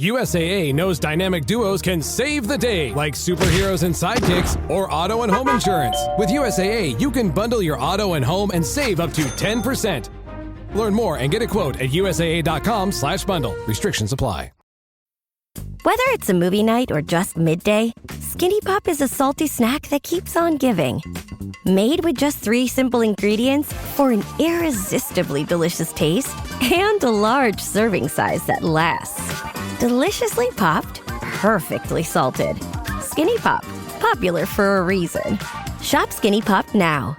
USAA knows dynamic duos can save the day, like superheroes and sidekicks or auto and home insurance. With USAA, you can bundle your auto and home and save up to 10%. Learn more and get a quote at USAA.com/bundle. Restrictions apply. Whether it's a movie night or just midday, Skinny Pop is a salty snack that keeps on giving. Made with just 3 simple ingredients for an irresistibly delicious taste and a large serving size that lasts. Deliciously popped, perfectly salted. Skinny Pop, popular for a reason. Shop Skinny Pop now.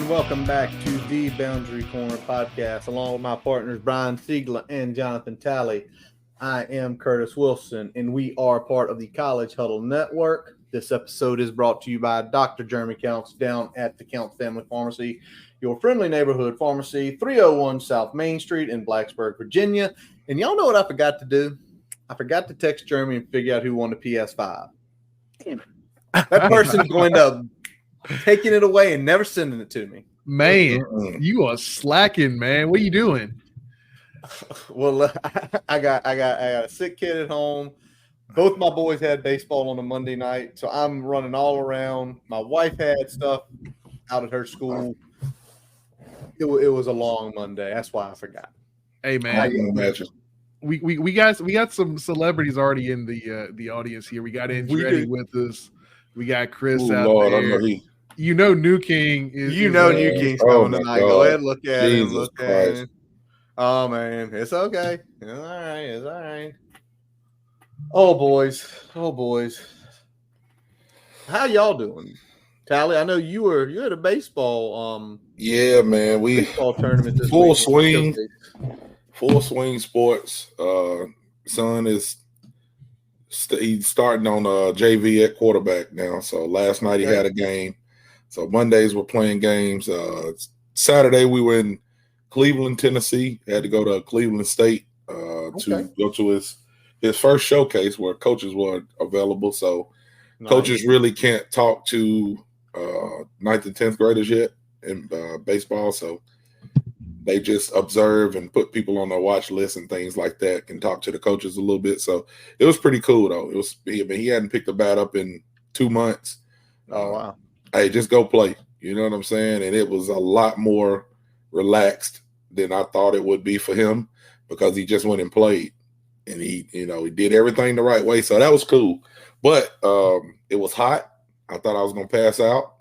Welcome back to the Boundary Corner podcast, along with my partners Brian Siegler and Jonathan Talley. I am Curtis Wilson, and we are part of the College Huddle Network. This episode is brought to you by Dr. Jeremy Counts down at the Counts Family Pharmacy, your friendly neighborhood pharmacy, 301 South Main Street in Blacksburg, Virginia. And y'all know what I forgot to do? I forgot to text Jeremy and figure out who won the PS5. Damn it. That person's going to taking it away and never sending it to me. Man, you are slacking, man. What are you doing? Well, I got a sick kid at home. Both my boys had baseball on a Monday night, so I'm running all around. My wife had stuff out at her school. It was a long Monday. That's why I forgot. Hey, man, I can imagine. We got some celebrities already in the audience here. We got Andretti with us. We got Chris out there. You know, New King is. You know, New King's coming tonight. Go ahead, look at him. Look at him. Oh man, it's okay. It's all right. It's all right. Oh boys. How y'all doing, Tally? I know you at a baseball. Yeah, man. Baseball tournament this full week. swing sports. Son is. He's starting on JV at quarterback now. So last night he had a game. So Mondays we're playing games. Saturday we were in Cleveland, Tennessee. Had to go to Cleveland State to go to his first showcase where coaches were available. So coaches really can't talk to 9th and 10th graders yet in baseball. So they just observe and put people on their watch list and things like that, can talk to the coaches a little bit. So it was pretty cool, though. He hadn't picked a bat up in 2 months. Oh, wow. Hey, just go play. You know what I'm saying? And it was a lot more relaxed than I thought it would be for him because he just went and played. And he did everything the right way. So that was cool. But it was hot. I thought I was going to pass out.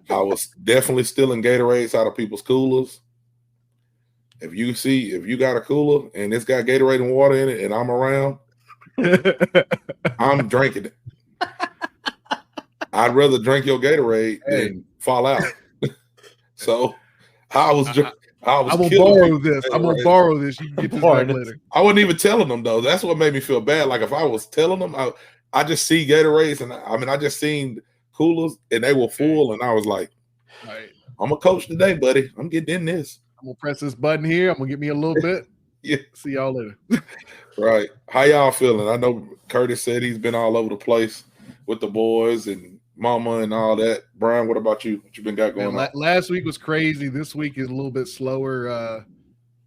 I was definitely stealing Gatorades out of people's coolers. If you got a cooler and it's got Gatorade and water in it and I'm around, I'm drinking it. I'd rather drink your Gatorade than fall out. So I will borrow this. I'm going to borrow this. You can get this back later. I wasn't even telling them, though. That's what made me feel bad. Like if I was telling them, I just see Gatorades and I just seen coolers and they were full and I was like, right. I'm a coach today, buddy. I'm getting in this. I'm going to press this button here. I'm going to get me a little bit. Yeah. See y'all later. Right. How y'all feeling? I know Curtis said he's been all over the place with the boys and mama and all that. Brian, what about you? What you been got going on? Last week was crazy. This week is a little bit slower.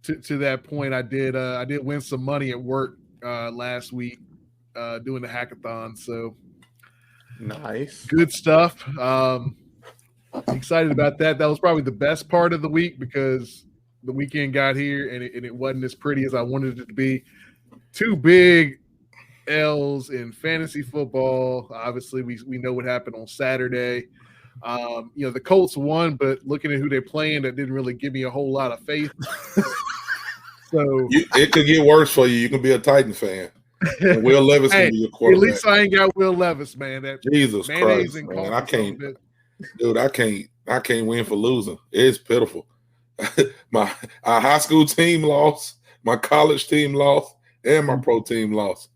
To that point, I did win some money at work last week doing the hackathon. So nice. Good stuff. Excited about that. That was probably the best part of the week because the weekend got here and it wasn't as pretty as I wanted it to be. 2 big L's in fantasy football. Obviously, we know what happened on Saturday. The Colts won, but looking at who they're playing, that didn't really give me a whole lot of faith. So it could get worse for you. You can be a Titans fan. And Will Levis can be your quarterback. At least I ain't got Will Levis, man. That Jesus Christ, man. I can't, dude. I can't win for losing. It's pitiful. Our high school team lost, my college team lost, and my pro team lost.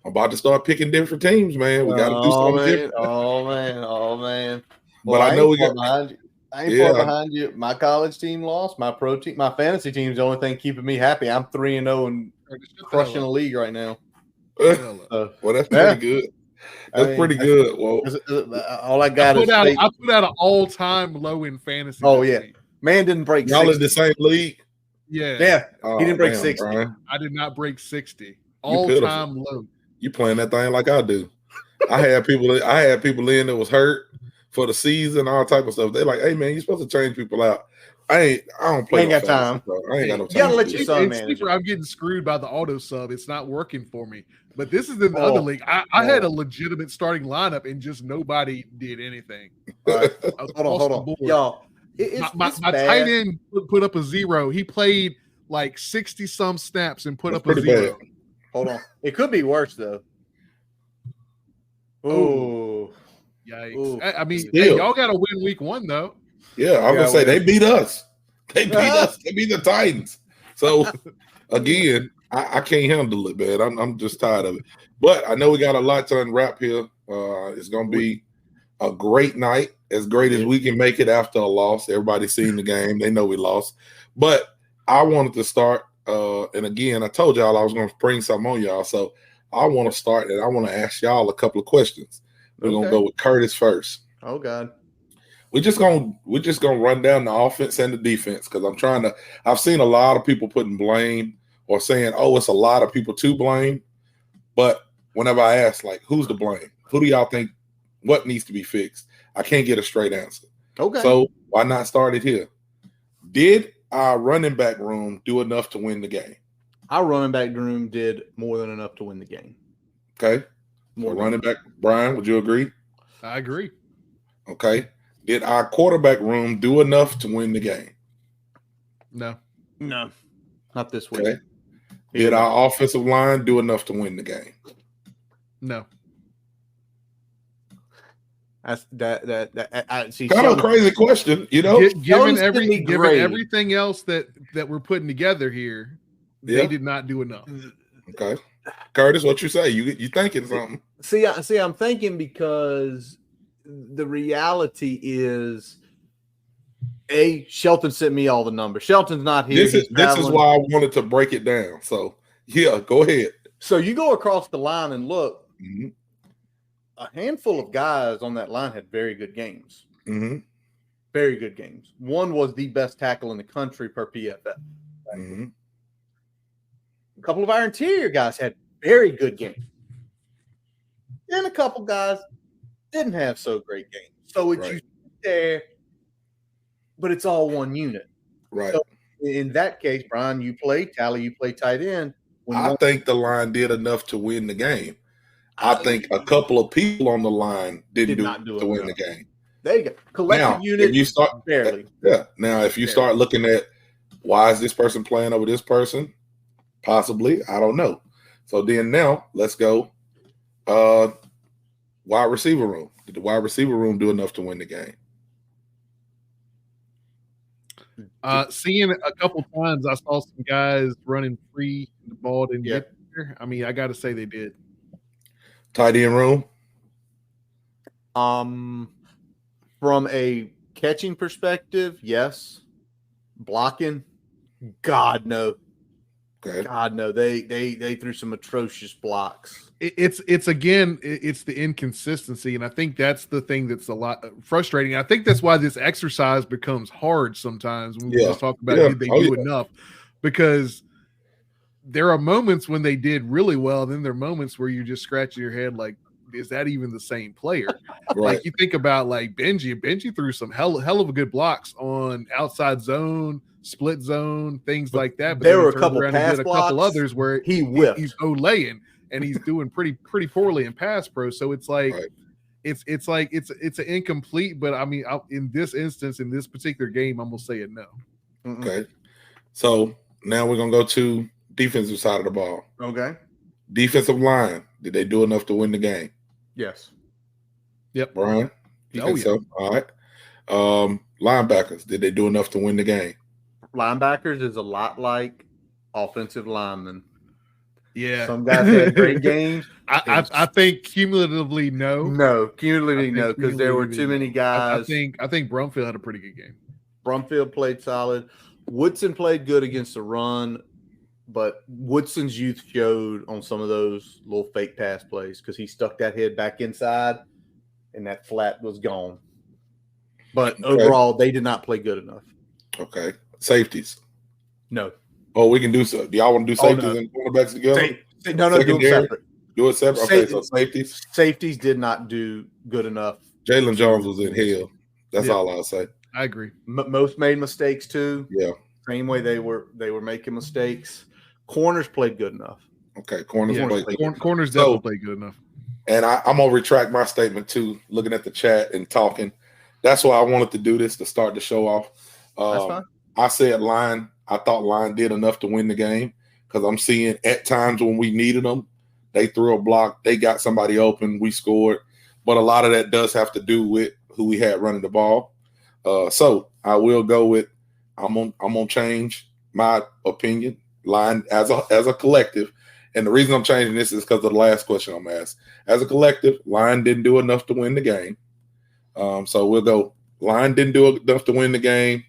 I'm about to start picking different teams, man. We got to do something different. Oh man. But I know we got behind you. I ain't far behind you. My college team lost. My pro team, my fantasy team is the only thing keeping me happy. I'm 3-0 and crushing the league right now. Well, that's pretty good. That's pretty good. Well, all I got is I put out an all-time low in fantasy. Oh yeah, man didn't break. Y'all 60. In the same league. Yeah. He didn't break 60. Brian. I did not break 60. All-time low. You playing that thing like I do. I had people in that was hurt for the season, all type of stuff. They're like, "Hey man, you're supposed to change people out." I don't play. I ain't got time. I ain't got no time. You gotta let your son manage. I'm getting screwed by the auto sub. It's not working for me. But this is in the other league. I had a legitimate starting lineup and just nobody did anything. Right. Hold on. Y'all, my tight end put up a 0. He played like 60 some snaps and put up a 0. Bad. Hold on. It could be worse though. Oh, yikes. Ooh. I mean, hey, y'all got to win week 1 though. Yeah, I was going to say, they beat us. They beat us. They beat the Titans. So, again, I can't handle it, man. I'm just tired of it. But I know we got a lot to unwrap here. It's going to be a great night, as great as we can make it after a loss. Everybody's seen the game. They know we lost. But I wanted to start, and again, I told y'all I was going to bring something on y'all. So, I want to start, and I want to ask y'all a couple of questions. We're going to go with Curtis first. Oh, God. We're just gonna run down the offense and the defense because I've seen a lot of people putting blame or saying, "Oh, it's a lot of people to blame." But whenever I ask, like, who's to blame? Who do y'all think? What needs to be fixed? I can't get a straight answer. Okay. So why not start it here? Did our running back room do enough to win the game? Our running back room did more than enough to win the game. Okay. More running back, Brian, would you agree? I agree. Okay. Did our quarterback room do enough to win the game? No. Not this week. Okay. Did our offensive line do enough to win the game? No. That's I see. Kind of a crazy question, you know. Given everything else that we're putting together here, they did not do enough. Okay, Curtis, what you say? You thinking something? See, I'm thinking because the reality is, Shelton sent me all the numbers. Shelton's not here. This is why I wanted to break it down. So, yeah, go ahead. So you go across the line and look. Mm-hmm. A handful of guys on that line had very good games. Mm-hmm. Very good games. One was the best tackle in the country per PFF. Mm-hmm. A couple of our interior guys had very good games. Then a couple guys didn't have so great games. So it's you there, but it's all one unit. Right. So in that case, Brian, you play Tally, you play tight end. I think the line did enough to win the game. I think a couple of people on the line did not do to win the game. There you go. Collective unit. If you start barely. Yeah. Now, if you start looking at why is this person playing over this person, possibly, I don't know. So then now let's go. Wide receiver room. Did the wide receiver room do enough to win the game? Seeing a couple times, I saw some guys running free. The ball didn't get there. I mean, I got to say they did. Tight end room. From a catching perspective, yes. Blocking, God no. Okay. God no. They threw some atrocious blocks. It's the inconsistency, and I think that's the thing that's a lot frustrating. I think that's why this exercise becomes hard sometimes when we just talk about did they do enough, because there are moments when they did really well, then there are moments where you're just scratching your head like, is that even the same player? Right. Like you think about like Benji threw some hell of a good blocks on outside zone, split zone, things like that. But there were a couple pass blocks. A couple others where he whipped. He's Olaying, and he's doing pretty poorly in pass pro. So it's like it's an incomplete. But I mean, in this instance, in this particular game, I'm gonna say it no. Okay. So now we're gonna go to defensive side of the ball. Okay. Defensive line, did they do enough to win the game? Yes. Yep. Brian, you think so? All right. Linebackers, did they do enough to win the game? Linebackers is a lot like offensive linemen. Yeah. Some guys had great games. I think cumulatively no. No, cumulatively no, because there were too many guys. I think Brumfield had a pretty good game. Brumfield played solid. Woodson played good against the run, but Woodson's youth showed on some of those little fake pass plays because he stuck that head back inside and that flat was gone. But overall, they did not play good enough. Okay. Safeties. No. Oh, we can do so. Do y'all want to do safeties and cornerbacks together? No, do them separate. Do it separate. Okay, so safeties. Safeties did not do good enough. Jalen Jones was in hell. That's all I'll say. I agree. Most made mistakes too. Yeah. Same way they were making mistakes. Corners played good enough. Okay, corners played good. Corners definitely played good enough. And I'm gonna retract my statement too. Looking at the chat and talking, that's why I wanted to do this to start the show off. That's fine. I said line. I thought line did enough to win the game because I'm seeing at times when we needed them, they threw a block, they got somebody open, we scored. But a lot of that does have to do with who we had running the ball. So I will go with I'm gonna change my opinion. Line as a collective, and the reason I'm changing this is because of the last question I'm asked. As a collective, line didn't do enough to win the game. So we'll go. Line didn't do enough to win the game.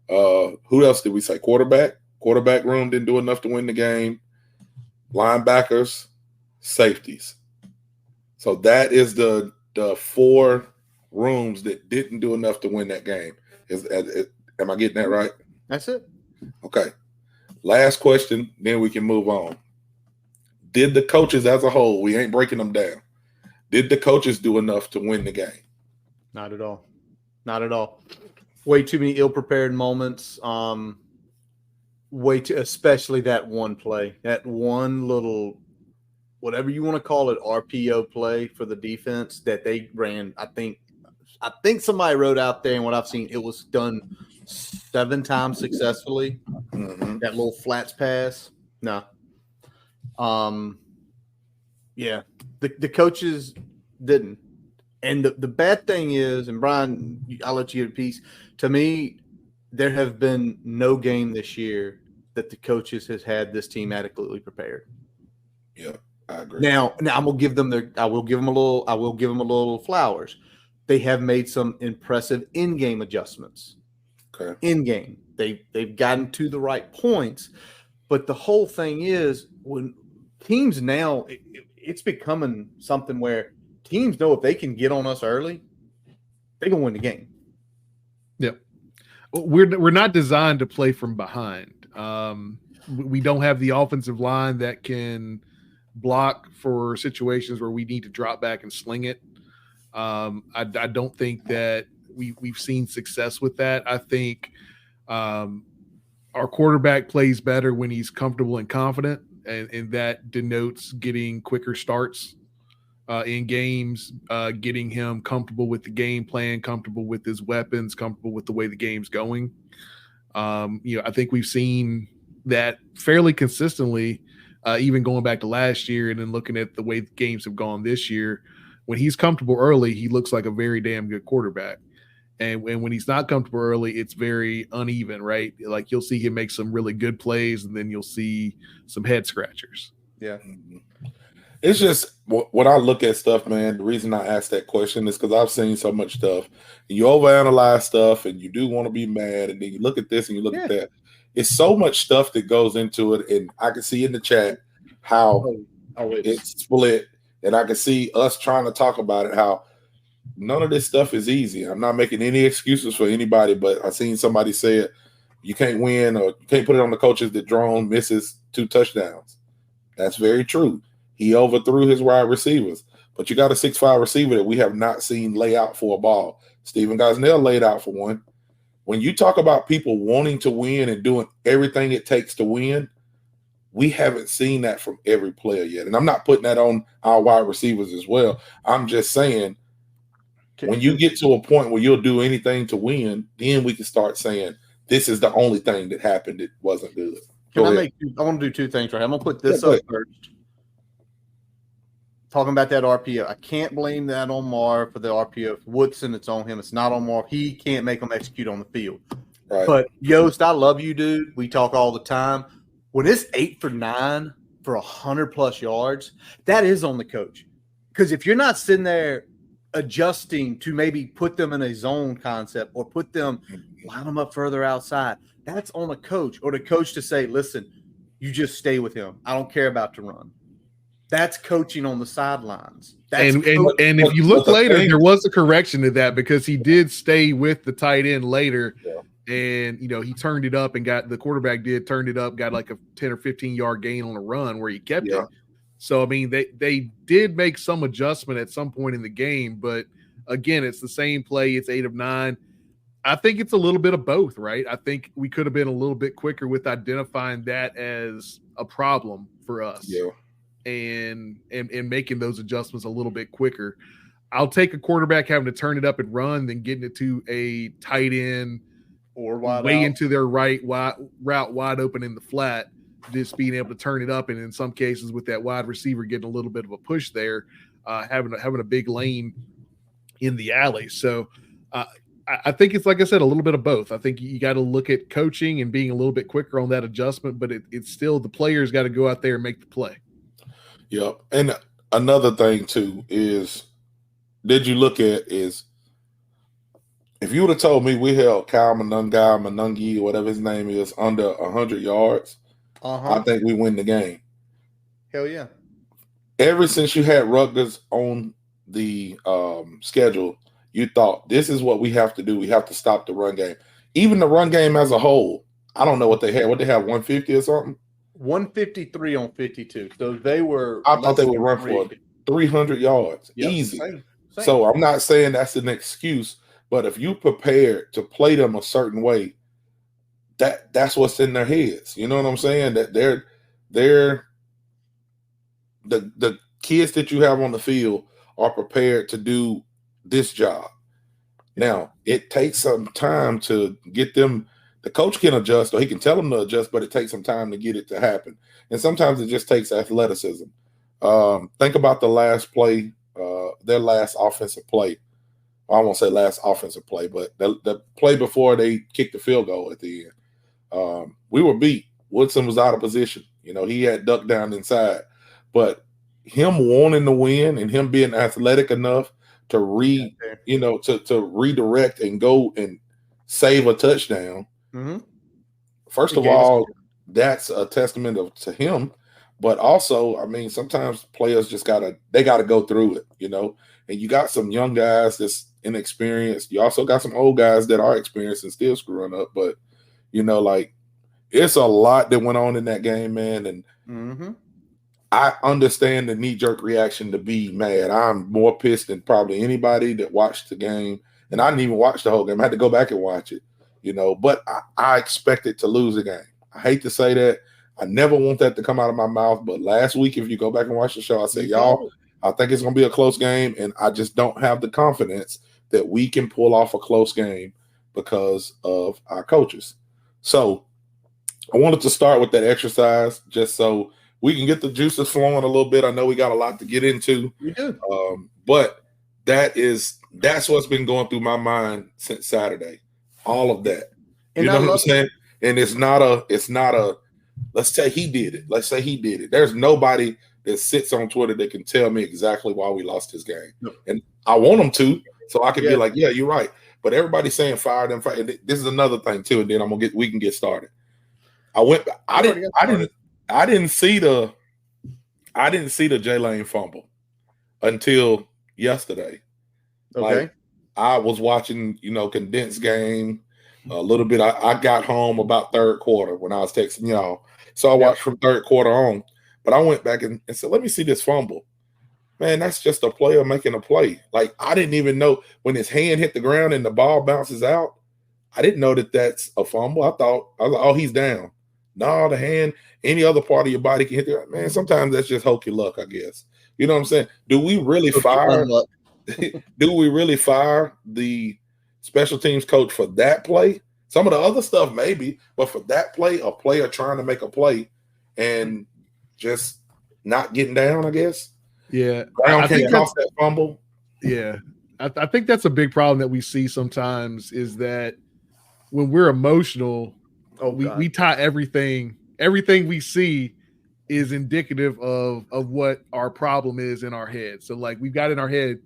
Who else did we say? Quarterback room didn't do enough to win the game. Linebackers, safeties. So that is the 4 rooms that didn't do enough to win that game. Am I getting that right? That's it. Okay. Last question, then we can move on. Did the coaches as a whole, we ain't breaking them down, did the coaches do enough to win the game? Not at all. Not at all. Way too many ill-prepared moments. Especially that one play, that one little, whatever you want to call it, RPO play for the defense that they ran. I think somebody wrote out there, and what I've seen, it was done 7 times successfully. Mm-hmm. That little flats pass. No. Yeah, the coaches didn't. And the bad thing is, and Brian, I'll let you get a piece. To me, there have been no game this year that the coaches has had this team adequately prepared. Yeah, I agree. Now I'm gonna give them I will give them a little flowers. They have made some impressive in-game adjustments. Okay. In-game, they've gotten to the right points, but the whole thing is when teams now, it's becoming something where teams know if they can get on us early, they can win the game. Yep. We're not designed to play from behind. We don't have the offensive line that can block for situations where we need to drop back and sling it. I don't think that we've seen success with that. I think our quarterback plays better when he's comfortable and confident, and that denotes getting quicker starts in games, getting him comfortable with the game plan, comfortable with his weapons, comfortable with the way the game's going. I think we've seen that fairly consistently, even going back to last year and then looking at the way the games have gone this year. When he's comfortable early, he looks like a very damn good quarterback. And when he's not comfortable early, it's very uneven, right? Like you'll see him make some really good plays, and then you'll see some head scratchers. Yeah. It's just when I look at stuff, man, the reason I ask that question is because I've seen so much stuff. You overanalyze stuff, and you do want to be mad, and then you look at this and you look at that. It's so much stuff that goes into it, and I can see in the chat how it's split, and I can see us trying to talk about it, how none of this stuff is easy. I'm not making any excuses for anybody, but I seen somebody say it, you can't win or you can't put it on the coaches that Drone misses 2 touchdowns. That's very true. He overthrew his wide receivers, but you got a 6'5" receiver that we have not seen lay out for a ball. Steven Gosnell laid out for one. When you talk about people wanting to win and doing everything it takes to win, we haven't seen that from every player yet. And I'm not putting that on our wide receivers as well. I'm just saying, when you get to a point where you'll do anything to win, then we can start saying this is the only thing that happened that wasn't good. I want to do two things right here. I'm going to put this up first. Talking about that RPO. I can't blame that on Marv for the RPO. If Woodson, it's on him. It's not on Marv. He can't make them execute on the field. Right. But, Yost, I love you, dude. We talk all the time. When it's 8 for 9 for 100-plus yards, that is on the coach. Because if you're not sitting there adjusting to maybe put them in a zone concept or line them up further outside, that's on a coach, or the coach to say, listen, you just stay with him. I don't care about the run. That's coaching on the sidelines. And if you look later, there was a correction to that because he did stay with the tight end later. Yeah. And, he turned it up and the quarterback turned it up, got like a 10 or 15-yard gain on a run where he kept it. So, I mean, they did make some adjustment at some point in the game. But, again, it's the same play. It's 8 of 9. I think it's a little bit of both, right? I think we could have been a little bit quicker with identifying that as a problem for us. Yeah. And making those adjustments a little bit quicker. I'll take a quarterback having to turn it up and run than getting it to a tight end or way into their right route wide open in the flat, just being able to turn it up. And in some cases with that wide receiver getting a little bit of a push there, having a big lane in the alley. So I think it's, like I said, a little bit of both. I think you got to look at coaching and being a little bit quicker on that adjustment, but it's still the players got to go out there and make the play. Yep. And another thing, too, is if you would have told me we held Kyle Manungi, whatever his name is, under 100 yards, I think we win the game. Hell yeah. Ever since you had Rutgers on the schedule, you thought this is what we have to do. We have to stop the run game. Even the run game as a whole, I don't know what they had. What they have, 150 or something? 153 on 52. So they were. I thought they would run for 300 yards. Yep. Easy. Same. So I'm not saying that's an excuse, but if you prepared to play them a certain way, that's what's in their heads. You know what I'm saying? That they're the kids that you have on the field are prepared to do this job. Now, it takes some time to get them. The coach can adjust, or he can tell them to adjust, but it takes some time to get it to happen. And sometimes it just takes athleticism. Think about the last play, their last offensive play. I won't say last offensive play, but the play before they kicked the field goal at the end. We were beat. Woodson was out of position. He had ducked down inside. But him wanting to win and him being athletic enough to to redirect and go and save a touchdown. Mm-hmm. First of all, that's a testament to him, but also, I mean, sometimes players just gotta go through it, and you got some young guys that's inexperienced. You also got some old guys that are experienced and still screwing up, but it's a lot that went on in that game, man. And I understand the knee-jerk reaction to be mad. I'm more pissed than probably anybody that watched the game, and I didn't even watch the whole game. I had to go back and watch it. But I expected to lose the game. I hate to say that. I never want that to come out of my mouth. But last week, if you go back and watch the show, I said, y'all, I think it's going to be a close game. And I just don't have the confidence that we can pull off a close game because of our coaches. So I wanted to start with that exercise just so we can get the juices flowing a little bit. I know we got a lot to get into. We do. But that's what's been going through my mind since Saturday. All of that. You know what I'm saying? And it's not a let's say he did it. There's nobody that sits on Twitter that can tell me exactly why we lost this game. No. And I want them to, so I can be like, yeah, you're right. But everybody's saying fire them. This is another thing too, and then we can get started. I didn't see the J Lane fumble until yesterday. Okay. Like, I was watching, condensed game a little bit. I got home about third quarter when I was texting y'all. So I watched from third quarter on. But I went back and said, let me see this fumble. Man, that's just a player making a play. Like, I didn't even know when his hand hit the ground and the ball bounces out. I didn't know that that's a fumble. I was like, oh, he's down. No, the hand, any other part of your body can hit there. Man, sometimes that's just hokey luck, I guess. You know what I'm saying? Do we really fire the special teams coach for that play? Some of the other stuff maybe, but for that play, a player trying to make a play and just not getting down, I guess. Yeah. Brown can't cost that fumble. Yeah. I think that's a big problem that we see sometimes is that when we're emotional, we tie everything we see is indicative of what our problem is in our head. So like we've got in our head,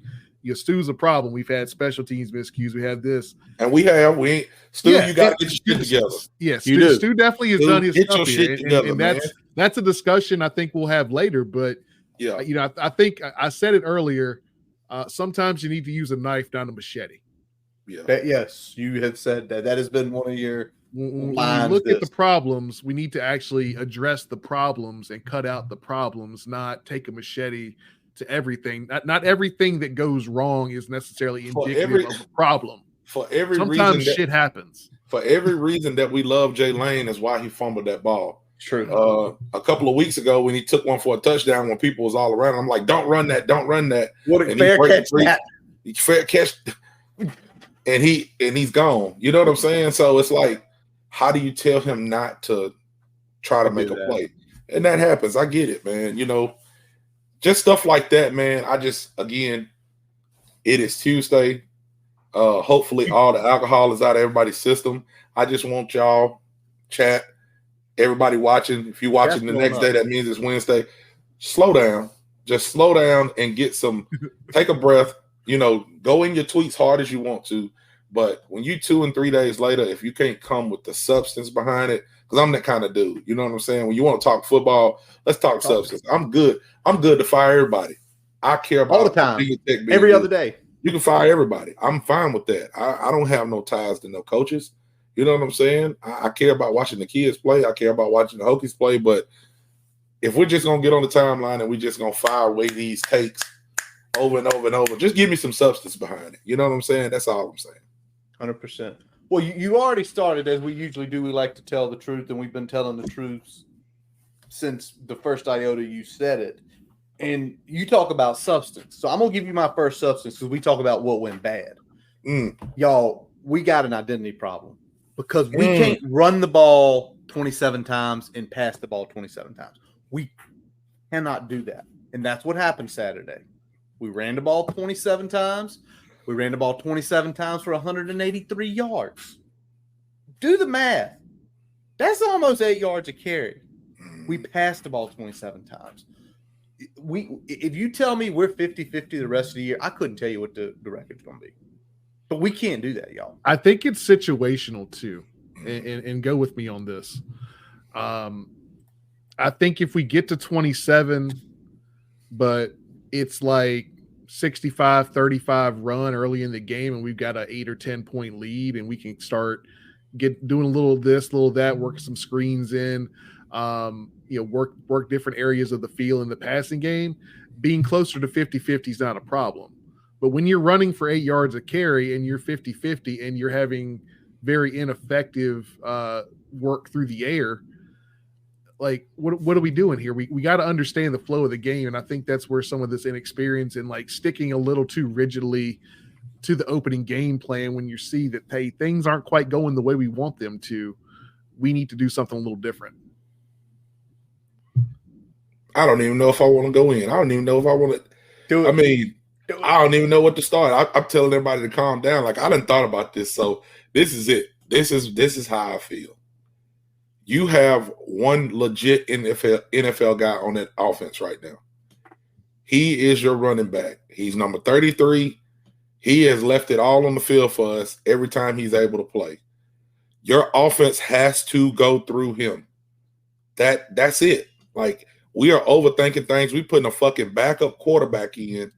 Stu's a problem. We've had special teams miscues. We have this. And you got to get your shit together. Yeah, Stu definitely has done his stuff here. And that's a discussion I think we'll have later. But I think I said it earlier. Sometimes you need to use a knife, not a machete. Yeah. Yes, you have said that. That has been one of your when you look at the problems, we need to actually address the problems and cut out the problems, not take a machete to everything. Not everything that goes wrong is necessarily indicative of a problem. Sometimes shit happens. For every reason that we love Jay Lane is why he fumbled that ball. True. A couple of weeks ago when he took one for a touchdown when people was all around, I'm like, don't run that. What a fair catch that. Fair catch. And he's gone. You know what I'm saying? So it's like, how do you tell him not to try to make a play? And that happens. I get it, man. Just stuff like that, man. It is Tuesday. Hopefully all the alcohol is out of everybody's system. I just want y'all chat. Everybody watching. If you're watching the next day, that means it's Wednesday. Slow down. Just slow down and take a breath. Go in your tweets hard as you want to. But when you 2 and 3 days later, if you can't come with the substance behind it, because I'm that kind of dude. You know what I'm saying? When you want to talk football, let's talk substance. I'm good to fire everybody. I care about all the time. Every other day. You can fire everybody. I'm fine with that. I don't have no ties to no coaches. You know what I'm saying? I care about watching the kids play. I care about watching the Hokies play. But if we're just going to get on the timeline and we're just going to fire away these takes over and over and over, just give me some substance behind it. You know what I'm saying? That's all I'm saying. 100%. Well, you already started, as we usually do. We like to tell the truth, and we've been telling the truth since the first iota you said it. And you talk about substance. So I'm going to give you my first substance because we talk about what went bad. Y'all, we got an identity problem because we can't run the ball 27 times and pass the ball 27 times. We cannot do that. And that's what happened Saturday. We ran the ball 27 times. We ran the ball 27 times for 183 yards. Do the math. That's almost 8 yards a carry. We passed the ball 27 times. If you tell me we're 50-50 the rest of the year, I couldn't tell you what the record's going to be. But we can't do that, y'all. I think it's situational too. And go with me on this. I think if we get to 27, but it's like 65-35 run early in the game and we've got an 8 or 10 point lead and we can start doing a little of this, a little of that, working some screens in, work different areas of the field in the passing game, being closer to 50-50 is not a problem. But when you're running for 8 yards a carry and you're 50-50 and you're having very ineffective work through the air, like what are we doing here? We got to understand the flow of the game, and I think that's where some of this inexperience and like sticking a little too rigidly to the opening game plan when you see that things aren't quite going the way we want them to. We need to do something a little different. I don't even know if I want to go in. I don't even know if I want to do it. I mean, I don't even know what to start. I'm telling everybody to calm down. Like I done thought about this, so this is it. This is how I feel. You have one legit NFL guy on that offense right now. He is your running back. He's number 33. He has left it all on the field for us every time he's able to play. Your offense has to go through him. That's it. Like we are overthinking things. We putting a fucking backup quarterback in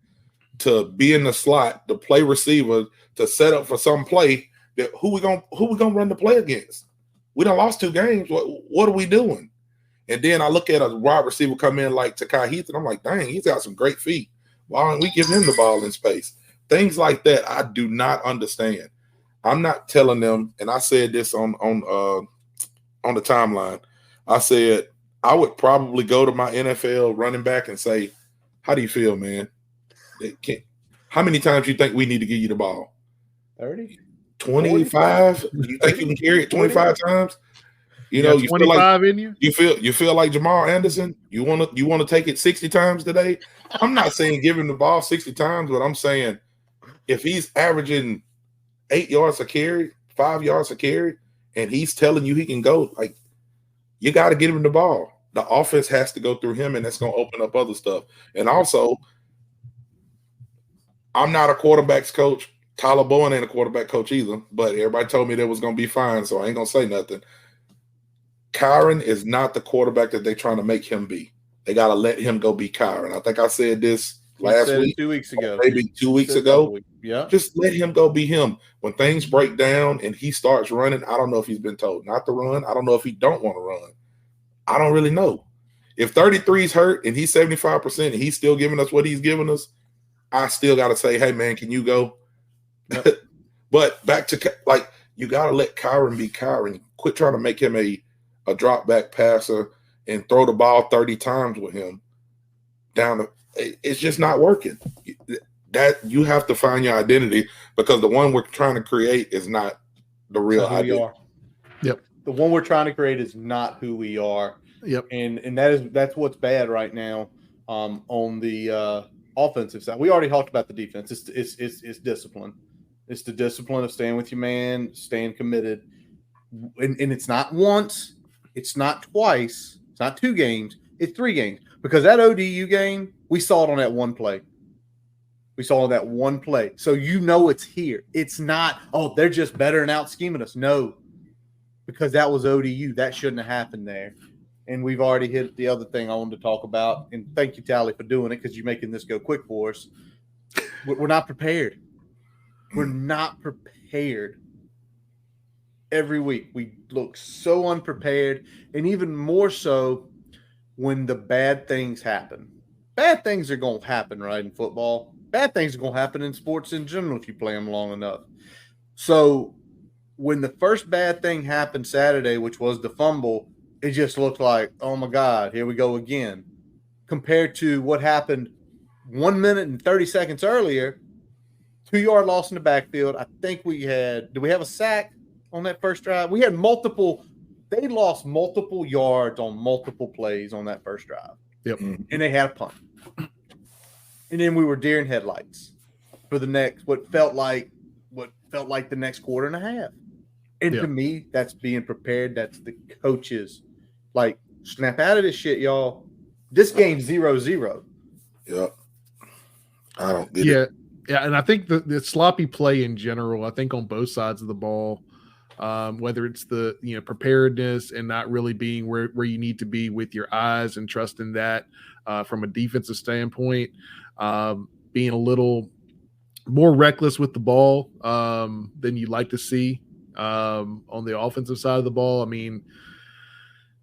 to be in the slot, to play receiver, to set up for some play that who we gonna run the play against? We done lost 2 games. What are we doing? And then I look at a wide receiver come in like Takai Heath, and I'm like, dang, he's got some great feet. Why don't we give him the ball in space? Things like that I do not understand. I'm not telling them, and I said this on the timeline. I said I would probably go to my NFL running back and say, how do you feel, man? How many times you think we need to give you the ball? 30? 25. You think you can carry it 25 times? You know, you 25 feel like in you. You feel like Jamal Anderson. You want to take it 60 times today. I'm not saying give him the ball 60 times, but I'm saying if he's averaging 8 yards a carry, 5 yards a carry, and he's telling you he can go, like, you got to get him the ball. The offense has to go through him, and that's going to open up other stuff. And also, I'm not a quarterbacks coach. Tyler Bowen ain't a quarterback coach either, but everybody told me that was going to be fine, so I ain't going to say nothing. Kyron is not the quarterback that they're trying to make him be. They got to let him go be Kyron. I think I said this last week. 2 weeks ago. Maybe 2 weeks ago. Yeah. Just let him go be him. When things break down and he starts running, I don't know if he's been told not to run. I don't know if he don't want to run. I don't really know. If 33's hurt and he's 75% and he's still giving us what he's giving us, I still got to say, hey, man, can you go? Yep. But back to, like, you got to let Kyron be Kyron. Quit trying to make him a drop back passer and throw the ball 30 times with him down. It's just not working. That you have to find your identity, because the one we're trying to create is not the real identity. Yep. The one we're trying to create is not who we are. Yep. And that's what's bad right now on the offensive side. We already talked about the defense. It's discipline. It's the discipline of staying with your man, staying committed. And it's not once, it's not twice, it's not 2 games, it's 3 games. Because that ODU game, we saw it on that one play. We saw that one play. So you know it's here. It's not, oh, they're just better and out scheming us. No, because that was ODU. That shouldn't have happened there. And we've already hit the other thing I wanted to talk about. And thank you, Tally, for doing it, because you're making this go quick for us. We're not prepared. We're not prepared. Every week we look so unprepared, and even more so when the bad things happen. Bad things are going to happen, right, in football. Bad things are going to happen in sports in general if you play them long enough. So when the first bad thing happened Saturday, which was the fumble, it just looked like, oh, my God, here we go again. Compared to what happened 1 minute and 30 seconds earlier, 2-yard loss in the backfield. I think did we have a sack on that first drive? We had they lost multiple yards on multiple plays on that first drive. Yep. And they had a punt. And then we were deer in headlights for the next, what felt like the next quarter and a half. And to me, that's being prepared. That's the coaches. Like, snap out of this shit, y'all. This game's 0-0. Yep. I don't get it. Yeah, and I think the sloppy play in general, I think on both sides of the ball, whether it's the preparedness and not really being where you need to be with your eyes and trusting that from a defensive standpoint, being a little more reckless with the ball than you'd like to see on the offensive side of the ball. I mean,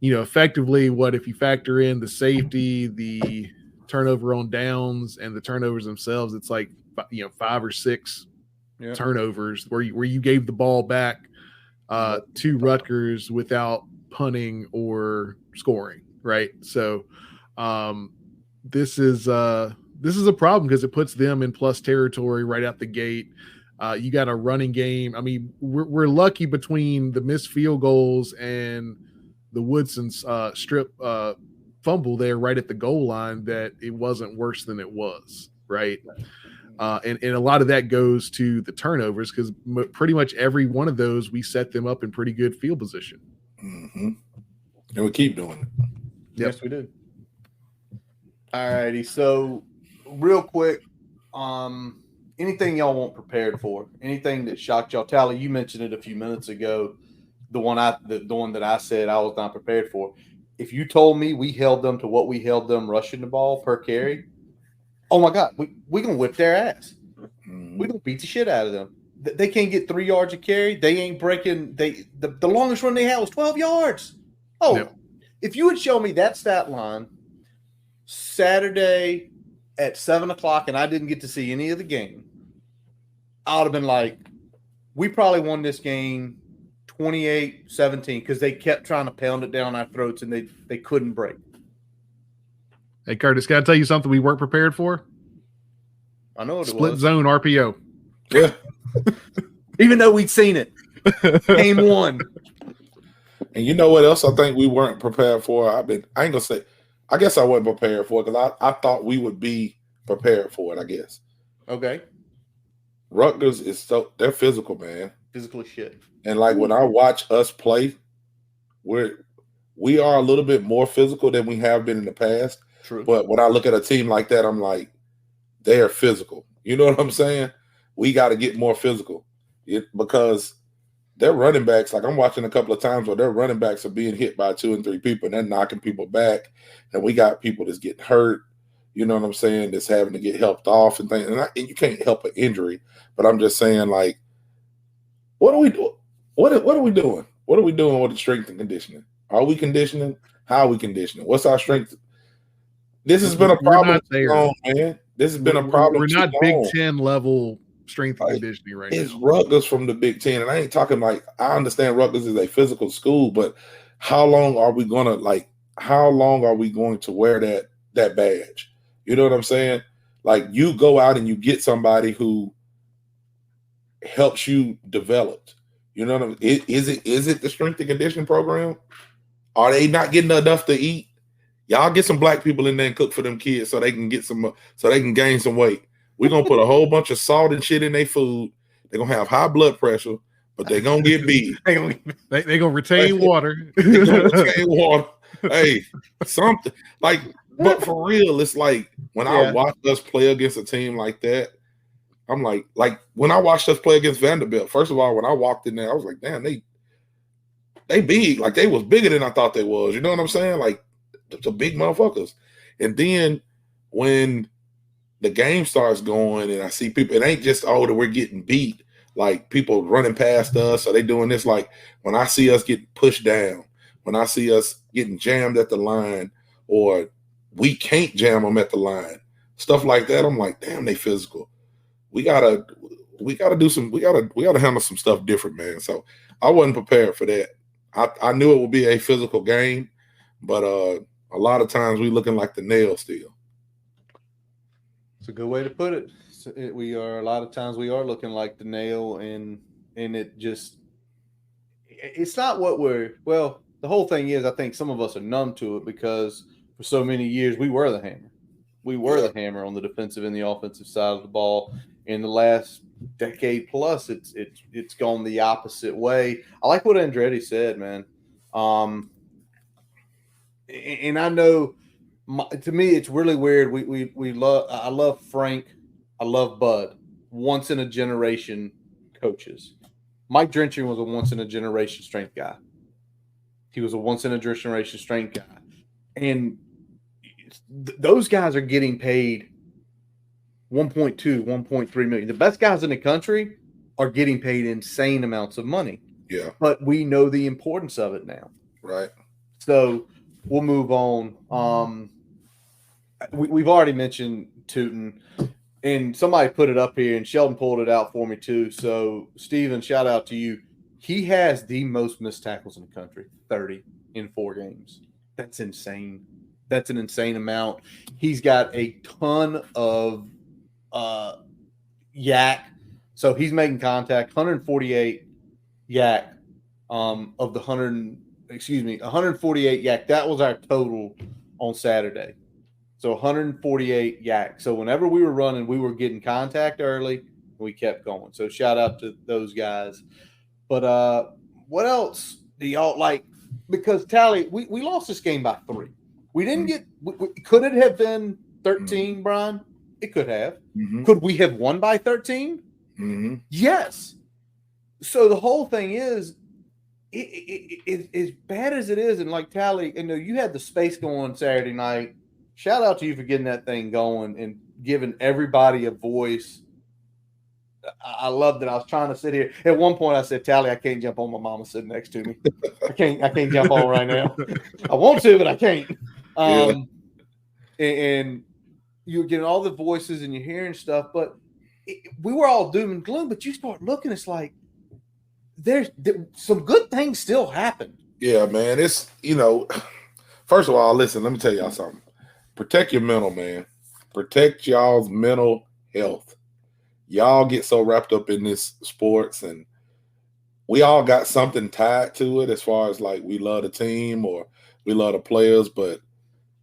effectively, what if you factor in the safety, the turnover on downs, and the turnovers themselves, it's like 5 or 6 turnovers where you gave the ball back to Rutgers without punting or scoring, right? So this is a problem because it puts them in plus territory right out the gate. You got a running game. I mean, we're lucky between the missed field goals and the Woodson's strip fumble there right at the goal line that it wasn't worse than it was, right? And a lot of that goes to the turnovers because pretty much every one of those we set them up in pretty good field position. Mm-hmm. And we keep doing it. Yep. Yes, we do. All righty. So real quick, anything y'all want prepared for? Anything that shocked y'all? Tally, you mentioned it a few minutes ago. The one that I said I was not prepared for. If you told me we held them to what we held them rushing the ball per carry, oh my God, we gonna whip their ass. We gonna beat the shit out of them. They can't get 3 yards a carry. They ain't breaking. The longest run they had was 12 yards. Oh, yep. If you would show me that stat line Saturday at 7:00 and I didn't get to see any of the game, I would have been like, we probably won this game 28-17 because they kept trying to pound it down our throats and they couldn't break. Hey, Curtis, can I tell you something we weren't prepared for? I know what it was. Split zone RPO. Yeah. even though we'd seen it. Game one. And you know what else I think we weren't prepared for? I ain't gonna say. I guess I wasn't prepared for it because I thought we would be prepared for it. I guess. Okay. Rutgers they're physical, man. Physical shit. And like when I watch us play, we are a little bit more physical than we have been in the past. True. But when I look at a team like that, I'm like, they are physical. You know what I'm saying? We got to get more physical because their running backs, like I'm watching a couple of times where their running backs are being hit by 2 and 3 people and they're knocking people back. And we got people that's getting hurt. You know what I'm saying? That's having to get helped off and things. And you can't help an injury. But I'm just saying, like, what are we doing? What are we doing? What are we doing with the strength and conditioning? Are we conditioning? How are we conditioning? What's our strength? This has been a problem too long, man. This has been a problem. We're not Big Ten level strength and conditioning right now. It's Rutgers from the Big Ten. And I ain't talking like, I understand Rutgers is a physical school, but how long are we going to wear that badge? You know what I'm saying? Like you go out and you get somebody who helps you develop. You know what I mean? Is it the strength and conditioning program? Are they not getting enough to eat? Y'all get some black people in there and cook for them kids so they can gain some weight. We're gonna put a whole bunch of salt and shit in their food. They're gonna have high blood pressure, but they're gonna get big. They're gonna retain water. They're gonna retain water. Hey, something like, but for real, it's like when I watch us play against a team like that, I'm like when I watched us play against Vanderbilt, first of all, when I walked in there, I was like, damn, they big. Like they was bigger than I thought they was. You know what I'm saying? Like the big motherfuckers. And then when the game starts going and I see people, it ain't just, that we're getting beat. Like people running past us. So they doing this. Like when I see us getting pushed down, when I see us getting jammed at the line or we can't jam them at the line, stuff like that. I'm like, damn, they physical. We gotta handle some stuff different, man. So I wasn't prepared for that. I knew it would be a physical game, but a lot of times we looking like the nail still. It's a good way to put it. A lot of times we are looking like the nail, and it's not what the whole thing is, I think some of us are numb to it because for so many years we were the hammer. We were the hammer on the defensive and the offensive side of the ball. In the last decade plus, it's gone the opposite way. I like what Andretti said, man. And I know, to me, it's really weird. I love Frank. I love Bud. Once in a generation coaches. Mike Drenching was a once in a generation strength guy. He was a once in a generation strength guy. And those guys are getting paid $1.2, $1.3 million. The best guys in the country are getting paid insane amounts of money. Yeah. But we know the importance of it now. Right. So we'll move on. We've already mentioned Tootin, and somebody put it up here, and Sheldon pulled it out for me too. So, Steven, shout out to you. He has the most missed tackles in the country, 30 in 4 games. That's insane. That's an insane amount. He's got a ton of yak. So he's making contact, 148 yak of the 148 yak. That was our total on Saturday. So 148 yak. So whenever we were running, we were getting contact early. We kept going. So shout out to those guys. But what else do y'all like? Because Tally, we lost this game by 3. We didn't get – could it have been 13, Brian? It could have. Mm-hmm. Could we have won by 13? Mm-hmm. Yes. So the whole thing is, as bad as it is, and like Tally, you had the space going Saturday night. Shout out to you for getting that thing going and giving everybody a voice. I loved it. I was trying to sit here. At one point, I said, Tally, I can't jump on. My mama sitting next to me. I can't jump on right now. I want to, but I can't. And you're getting all the voices and you're hearing stuff, but we were all doom and gloom. But you start looking, it's like there's some good things still happen. Yeah, man. It's first of all, listen. Let me tell y'all something. Protect your mental, man. Protect y'all's mental health. Y'all get so wrapped up in this sports and we all got something tied to it as far as like we love the team or we love the players, but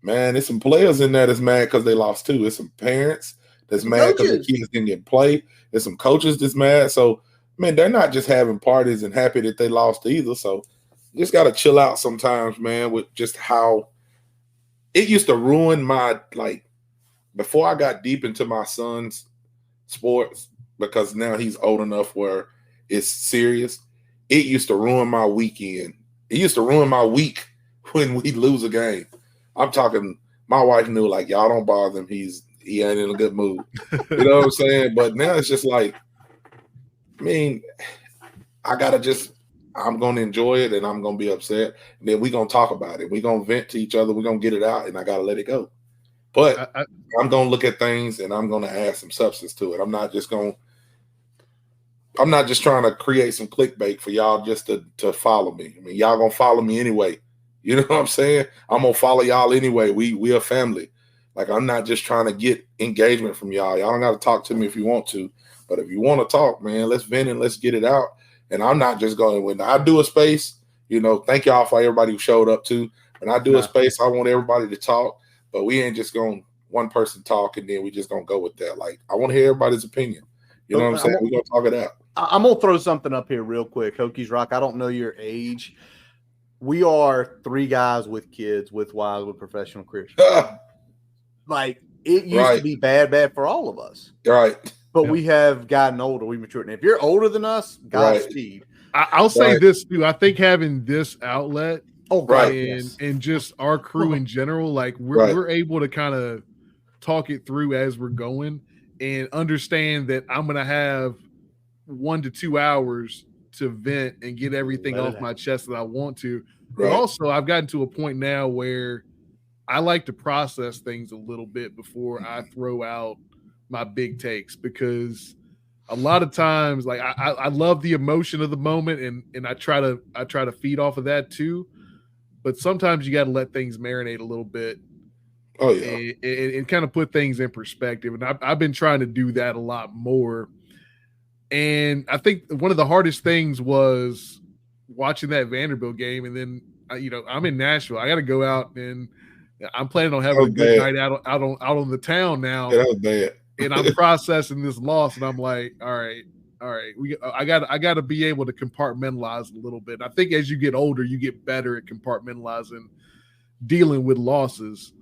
man, there's some players in there that's mad because they lost too. There's some parents that's mad because their kids didn't get play. There's some coaches that's mad. So, man, they're not just having parties and happy that they lost either. So, you just got to chill out sometimes, man, with just how it used to ruin my, like, before I got deep into my son's sports, because now he's old enough where it's serious, it used to ruin my weekend. It used to ruin my week when we lose a game. I'm talking, my wife knew, like, y'all don't bother him. He ain't in a good mood. You know what I'm saying? But now it's just like, I mean, I'm going to enjoy it and I'm going to be upset. And then we're going to talk about it. We're going to vent to each other. We're going to get it out and I got to let it go. But I'm going to look at things and I'm going to add some substance to it. I'm not just trying to create some clickbait for y'all just to follow me. I mean, y'all going to follow me anyway. You know what I'm saying? I'm going to follow y'all anyway. We a family. Like, I'm not just trying to get engagement from y'all. Y'all don't got to talk to me if you want to. But if you want to talk, man, let's vent and let's get it out. And I'm not just going, when I do a space, thank y'all for everybody who showed up too. When I do a space, I want everybody to talk. But we ain't just going one person talk and then we just going to go with that. Like, I want to hear everybody's opinion. You know what I'm saying? We're going to talk it out. I'm going to throw something up here real quick. Hokies Rock, I don't know your age. We are 3 guys with kids, with wives, with professional careers. Like, it used to be bad for all of us. Right. But we have gotten older. We matured. And if you're older than us, Godspeed. I'll say this, too. I think having this outlet and just our crew in general, like, we're able to kind of talk it through as we're going and understand that I'm going to have 1 to 2 hours to vent and get everything off my chest that I want to. But also, I've gotten to a point now where I like to process things a little bit before I throw out my big takes, because a lot of times, like, I love the emotion of the moment and I try to feed off of that too. But sometimes you got to let things marinate a little bit. Oh yeah, and kind of put things in perspective. And I've been trying to do that a lot more. And I think one of the hardest things was watching that Vanderbilt game. And then, I'm in Nashville. I got to go out and I'm planning on having a good night out on the town now. Yeah, that was bad. And I'm processing this loss and I'm like, all right. I got to be able to compartmentalize a little bit. I think as you get older, you get better at compartmentalizing, dealing with losses.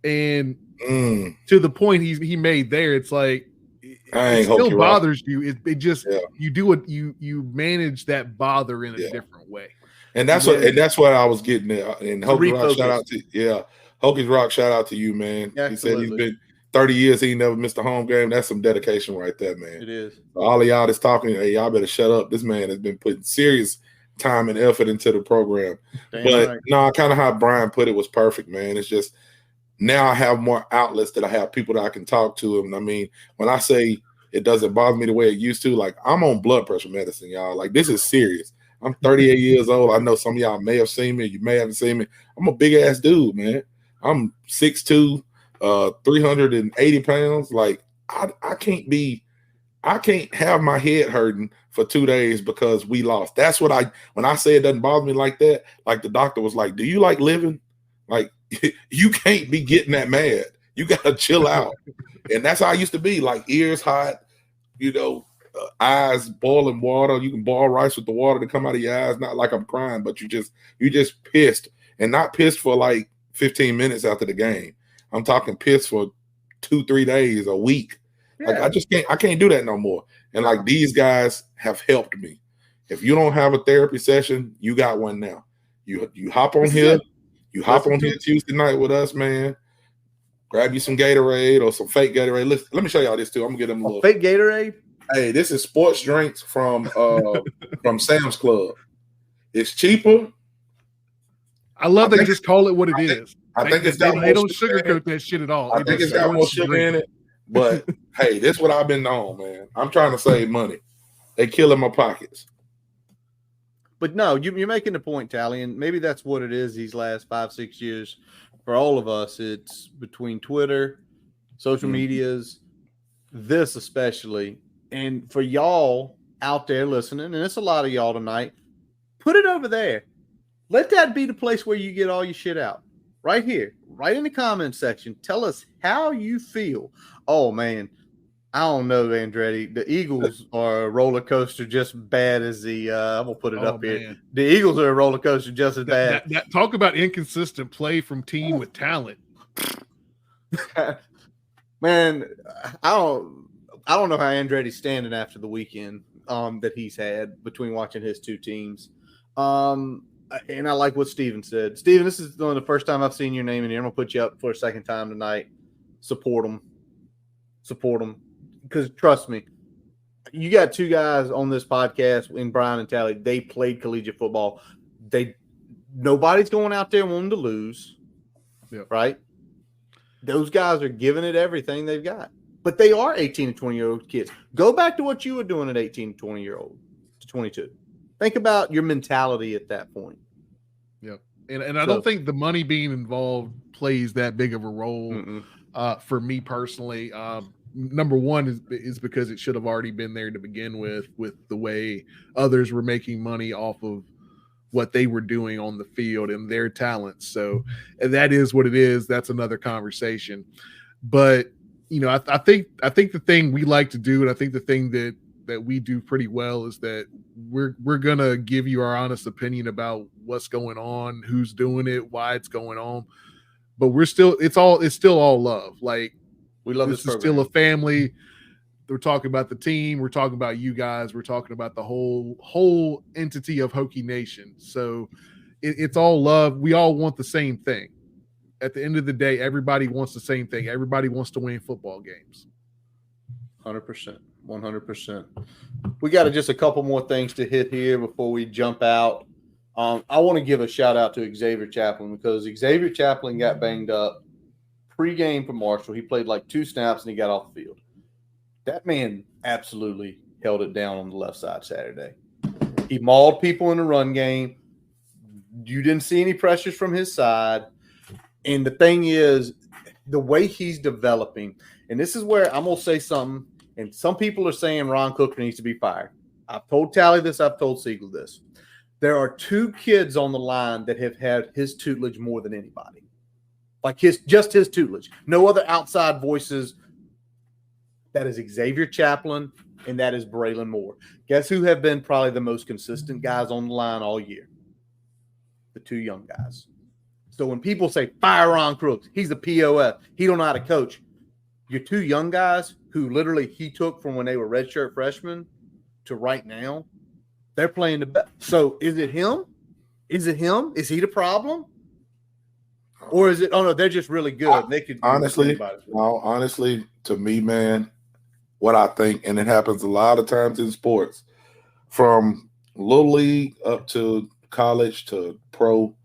And to the point he made there, it's like, it still bothers you. It just you do it. You manage that bother in a different way, and that's what I was getting at. And Hokies Rock, shout out to Hokies Rock, shout out to you, man. Absolutely. He said he's been 30 years. He never missed a home game. That's some dedication right there, man. It is. All of y'all that's talking, hey, y'all better shut up. This man has been putting serious time and effort into the program. No, kind of how Brian put it was perfect, man. It's just, now I have more outlets that I have people that I can talk to. And I mean, when I say it doesn't bother me the way it used to, like, I'm on blood pressure medicine, y'all. Like, this is serious. I'm 38 years old. I know some of y'all may have seen me. You may haven't seen me. I'm a big ass dude, man. I'm 6'2", 380 pounds. Like, I can't have my head hurting for 2 days because we lost. That's what when I say it doesn't bother me like that, like the doctor was like, do you like living? Like, you can't be getting that mad. You got to chill out. And that's how I used to be, like, ears hot, eyes boiling water. You can boil rice with the water to come out of your eyes. Not like I'm crying, but you just pissed, and not pissed for like 15 minutes after the game. I'm talking pissed for 2-3 days, a week. Yeah. Like, I can't do that no more. And like, these guys have helped me. If you don't have a therapy session, you got one now. You hop on here. You hop on here Tuesday night with us, man. Grab you some Gatorade or some fake Gatorade. Let me show y'all this too. I'm gonna get them a little fake Gatorade. Hey, this is sports drinks from Sam's Club. It's cheaper. I love they just call it what it is. I think it's got they don't sugarcoat that shit at all. I think it's got more sugar in it. But hey, this is what I've been on, man. I'm trying to save money. They killing my pockets. But no, you're making the point, Tally, and maybe that's what it is these last 5-6 years for all of us. It's between Twitter, social medias, this especially, and for y'all, out there listening, and it's a lot of y'all tonight, put it over there. Let that be the place where you get all your shit out. Right here, right in the comment section. Tell us how you feel. Oh, man. I don't know, Andretti. The Eagles are a roller coaster just bad as the I'm going to put it up here. Man. The Eagles are a roller coaster just as bad. Talk about inconsistent play from team with talent. Man, I don't know how Andretti's standing after the weekend that he's had between watching his two teams. And I like what Steven said. Steven, this is the first time I've seen your name in here. I'm going to put you up for a second time tonight. Support them. Because trust me, you got two guys on this podcast, in Brian and Tally. They played collegiate football. Nobody's going out there wanting to lose, right? Those guys are giving it everything they've got. But they are 18 to 20-year-old kids. Go back to what you were doing at 18 to 20-year-old to 22. Think about your mentality at that point. Yep. And I don't think the money being involved plays that big of a role for me personally. Number one is because it should have already been there to begin with the way others were making money off of what they were doing on the field and their talents. So and that is what it is. That's another conversation. But, I think the thing we like to do, and I think the thing that we do pretty well is that we're going to give you our honest opinion about what's going on, who's doing it, why it's going on. But it's still all love. Like, we love this is still a family. We're talking about the team. We're talking about you guys. We're talking about the whole entity of Hokie Nation. So it's all love. We all want the same thing. At the end of the day, everybody wants the same thing. Everybody wants to win football games. 100%. 100%. We got just a couple more things to hit here before we jump out. I want to give a shout out to Xavier Chaplin because Xavier Chaplin got banged up pre-game for Marshall. He played like 2 snaps and he got off the field. That man absolutely held it down on the left side Saturday. He mauled people in the run game. You didn't see any pressures from his side. And the thing is, the way he's developing, and this is where I'm going to say something, and some people are saying Ron Cook needs to be fired. I've told Tally this. I've told Siegel this. There are 2 kids on the line that have had his tutelage more than anybody. Like just his tutelage. No other outside voices. That is Xavier Chaplin, and that is Braylon Moore. Guess who have been probably the most consistent guys on the line all year? The 2 young guys. So when people say, fire Ron Crooks, he's a POF, he don't know how to coach. Your 2 young guys who literally he took from when they were redshirt freshmen to right now, they're playing the best. So is it him? Is he the problem? Or is it, oh no, they're just really good. They could honestly, to me, man, what I think, and it happens a lot of times in sports, from little league up to college to pro,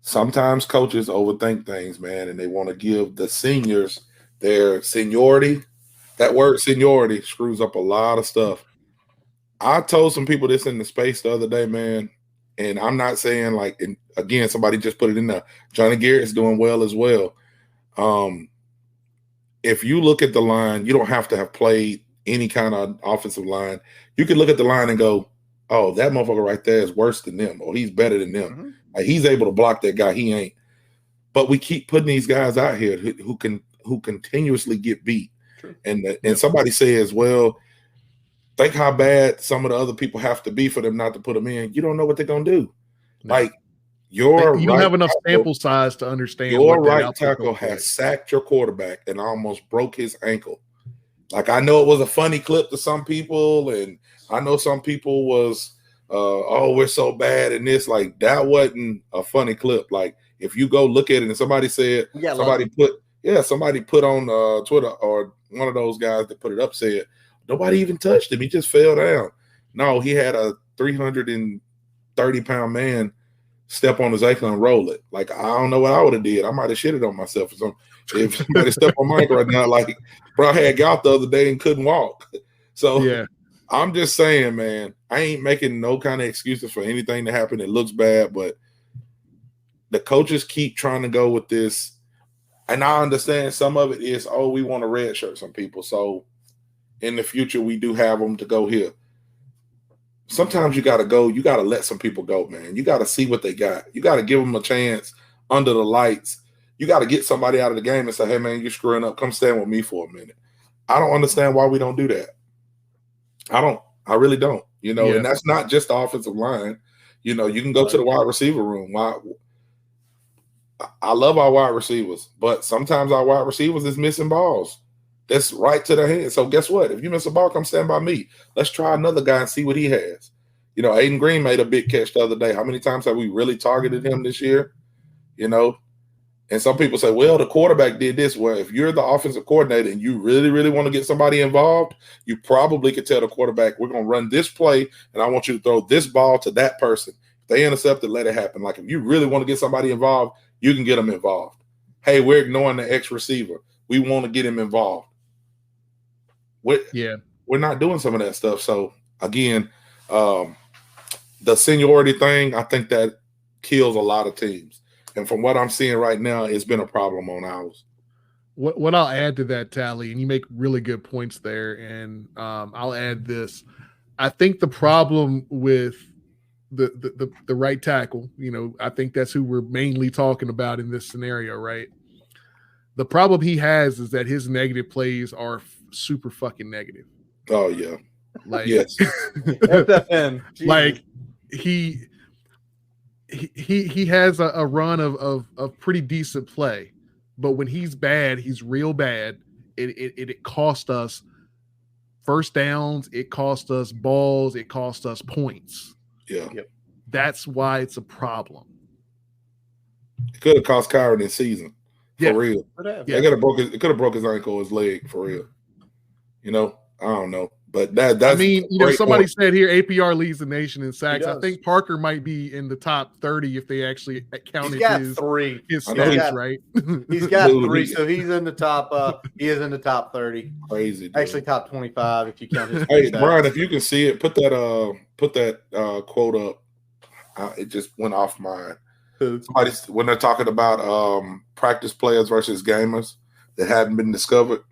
sometimes coaches overthink things, man, and they want to give the seniors their seniority. That word seniority screws up a lot of stuff. I told some people this in the space the other day, man, and I'm not saying like, and again, somebody just put it in there. Johnny Garrett's doing well as well. If you look at the line, you don't have to have played any kind of offensive line. You can look at the line and go, oh, that motherfucker right there is worse than them, or he's better than them. Mm-hmm. Like, he's able to block that guy. He ain't. But we keep putting these guys out here who continuously get beat. True. And somebody says, well, think how bad some of the other people have to be for them not to put them in. You don't know what they're going to do. No. Like, you don't have enough sample size to understand. Your right tackle has sacked your quarterback and almost broke his ankle. Like, I know it was a funny clip to some people, and I know some people was, oh, we're so bad in this. Like, that wasn't a funny clip. Like, if you go look at it and somebody said, somebody put on Twitter, or one of those guys that put it up said, nobody even touched him. He just fell down. No, he had a 330-pound man step on his ankle and roll it. Like, I don't know what I would have did. I might have shitted on myself or something. If somebody stepped on Mike right now, like, bro, I had gout the other day and couldn't walk. So yeah, I'm just saying, man, I ain't making no kind of excuses for anything that happened. It looks bad, but the coaches keep trying to go with this. And I understand some of it is, oh, we want a red shirt, some people. So in the future, we do have them to go here. sometimes you got to go. You got to let some people go, man. You got to see what they got. You got to give them a chance under the lights. You got to get somebody out of the game and say, hey, man, you're screwing up. Come stand with me for a minute. I don't understand why we don't do that. I really don't. And that's not just the offensive line. You can go to the wide receiver room. I love our wide receivers, but sometimes our wide receivers is missing balls. That's right to their hand. So guess what? If you miss a ball, come stand by me. Let's try another guy and see what he has. Aiden Green made a big catch the other day. How many times have we really targeted him this year? And some people say, well, the quarterback did this. Well, if you're the offensive coordinator and you really, really want to get somebody involved, you probably could tell the quarterback, we're going to run this play, and I want you to throw this ball to that person. If they intercept it, let it happen. Like, if you really want to get somebody involved, you can get them involved. Hey, we're ignoring the X receiver. We want to get him involved. We're not doing some of that stuff. So, again, the seniority thing, I think that kills a lot of teams. And from what I'm seeing right now, it's been a problem on ours. What I'll add to that, Tally, and you make really good points there, and I'll add this. I think the problem with the right tackle, I think that's who we're mainly talking about in this scenario, right? The problem he has is that his negative plays are super fucking negative. Oh, yeah. Like, yes. Like, he has a run of pretty decent play, but when he's bad, he's real bad. It cost us first downs, it cost us balls, it cost us points. Yeah, that's why it's a problem. It could have cost Kyron this season, for real. Yeah. It could have broke his ankle, his leg, for real. I don't know. But that's somebody said here APR leads the nation in sacks. I think Parker might be in the top 30 if they actually counted his stats, right? He's got 3, so he's in the top. He is in the top 30. Crazy, dude. Actually, top 25 if you count his. Hey, Brian, if you can see it, put that quote up. It just went off mine. Somebody, when they're talking about practice players versus gamers that hadn't been discovered,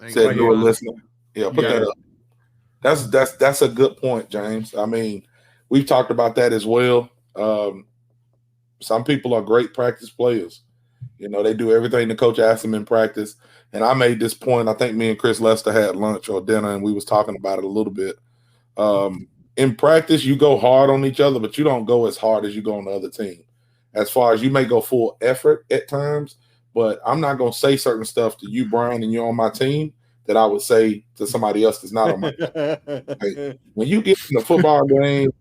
said you were listening. Yeah, put that up. That's a good point, James. I mean, we've talked about that as well. Some people are great practice players. They do everything the coach asks them in practice. And I made this point. I think me and Chris Lester had lunch or dinner, and we was talking about it a little bit. In practice, you go hard on each other, but you don't go as hard as you go on the other team. As far as you may go full effort at times, but I'm not going to say certain stuff to you, Brian, and you're on my team that I would say to somebody else that's not on my team. When you get in the football game,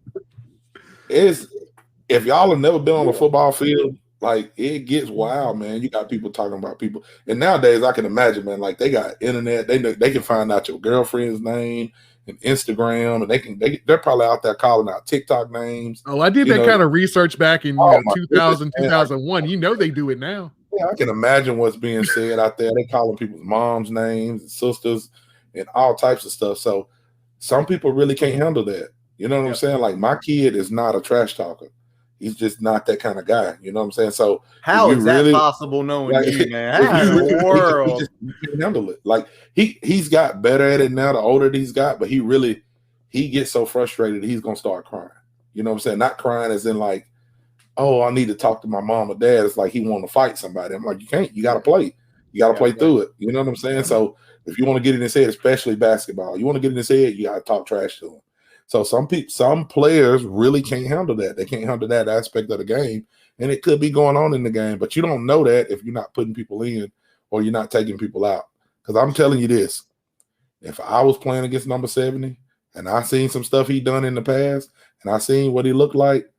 if y'all have never been on a football field, like, it gets wild, man. You got people talking about people. And nowadays, I can imagine, man, like, they got internet. They can find out your girlfriend's name and Instagram, and they're probably out there calling out TikTok names. Oh, I did that kind of research back in 2000, 2001. They do it now. Yeah, I can imagine what's being said out there. They calling people's moms' names and sisters and all types of stuff. So some people really can't handle that. You know what I'm saying? Like, my kid is not a trash talker. He's just not that kind of guy. You know what I'm saying? So how is that possible knowing you, man? How in the world? He can't handle it. Like, he's got better at it now, the older he's got, but he gets so frustrated he's going to start crying. You know what I'm saying? Not crying as in like, oh, I need to talk to my mom or dad. It's like he want to fight somebody. I'm like, you can't. You got to play. You got to play through it. You know what I'm saying? So if you want to get in his head, especially basketball, you want to get in his head, you got to talk trash to him. So some players really can't handle that. They can't handle that aspect of the game, and it could be going on in the game. But you don't know that if you're not putting people in or you're not taking people out. Because I'm telling you this, if I was playing against number 70 and I seen some stuff he done in the past and I seen what he looked like,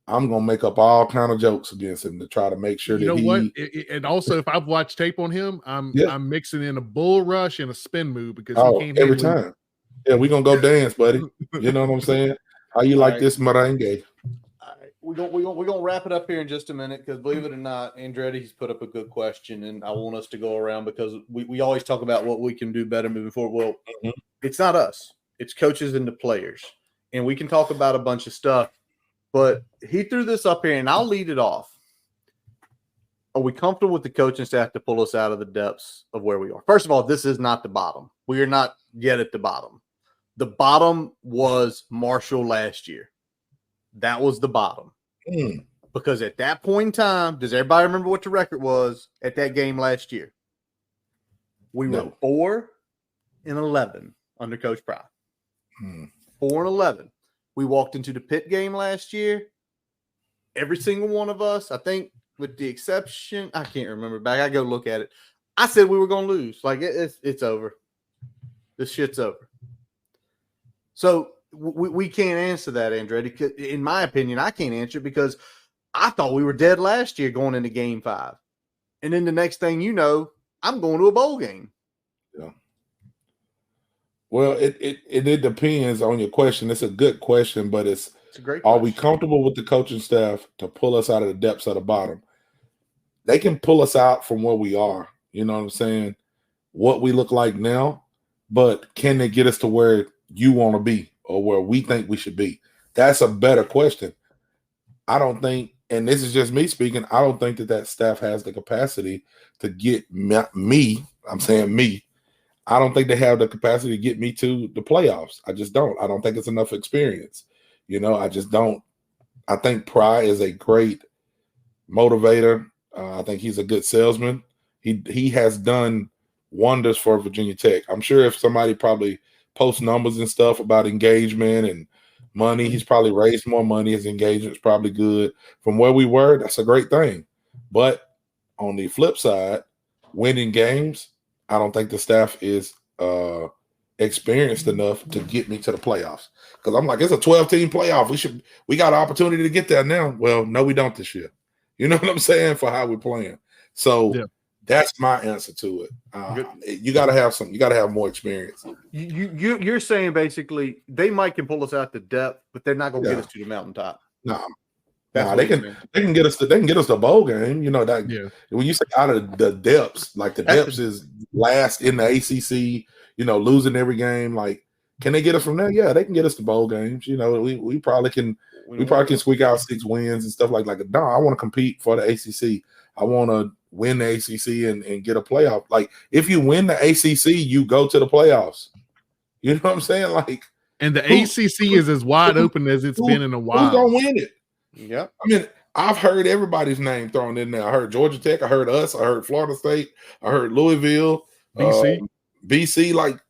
I'm gonna make up all kind of jokes against him to try to make sure and also if I've watched tape on him, I'm mixing in a bull rush and a spin move because he can't every time. Yeah, we're gonna go dance, buddy. You know what I'm saying? How you like this merengue? All right. We're gonna wrap it up here in just a minute because believe it or not, Andretti's put up a good question, and I want us to go around because we always talk about what we can do better moving forward. Well, it's not us, it's coaches and the players, and we can talk about a bunch of stuff. But he threw this up here, and I'll lead it off. Are we comfortable with the coaching staff to pull us out of the depths of where we are? First of all, this is not the bottom. We are not yet at the bottom. The bottom was Marshall last year. That was the bottom. Because at that point in time, does everybody remember what the record was at that game last year? We were 4-11 under Coach Pry. 4-11. We walked into the Pitt game last year. Every single one of us, I think, with the exception, I can't remember back. I go look at it. I said we were going to lose. Like it's over. This shit's over. So we can't answer that, Andretti. In my opinion, I can't answer it because I thought we were dead last year going into Game 5. And then the next thing you know, I'm going to a bowl game. Yeah. Well, it depends on your question. It's a good question, but it's a great question. Are we comfortable with the coaching staff to pull us out of the depths of the bottom? They can pull us out from where we are. You know what I'm saying? What we look like now, but can they get us to where you want to be or where we think we should be? That's a better question. I don't think, and this is just me speaking, I don't think that staff has the capacity to get me, I'm saying me, I don't think they have the capacity to get me to the playoffs. I just don't. I don't think it's enough experience. You know, I just don't. I think Pry is a great motivator. I think he's a good salesman. He has done wonders for Virginia Tech. I'm sure if somebody probably posts numbers and stuff about engagement and money, he's probably raised more money. His engagement's probably good. From where we were, that's a great thing. But on the flip side, winning games, I don't think the staff is experienced enough to get me to the playoffs. Because I'm like, it's a 12-team playoff. We got an opportunity to get there now. Well, no, we don't this year. You know what I'm saying? For how we're playing. So that's my answer to it. You got to have some. You got to have more experience. You're saying basically they might can pull us out the depth, but they're not going to get us to the mountaintop. No. They can get us to bowl game. You know that when you say out of the depths, like the depths is last in the ACC. You know, losing every game. Like, can they get us from there? Yeah, they can get us to bowl games. You know, we probably can. We probably can squeak out 6 wins and stuff like that. No, I want to compete for the ACC. I want to win the ACC and get a playoff. Like, if you win the ACC, you go to the playoffs. You know what I'm saying? Like, and the ACC is as wide open as it's been in a while. Who's gonna win it? Yeah, I mean, I've heard everybody's name thrown in there. I heard Georgia Tech. I heard us. I heard Florida State. I heard Louisville. BC. Like,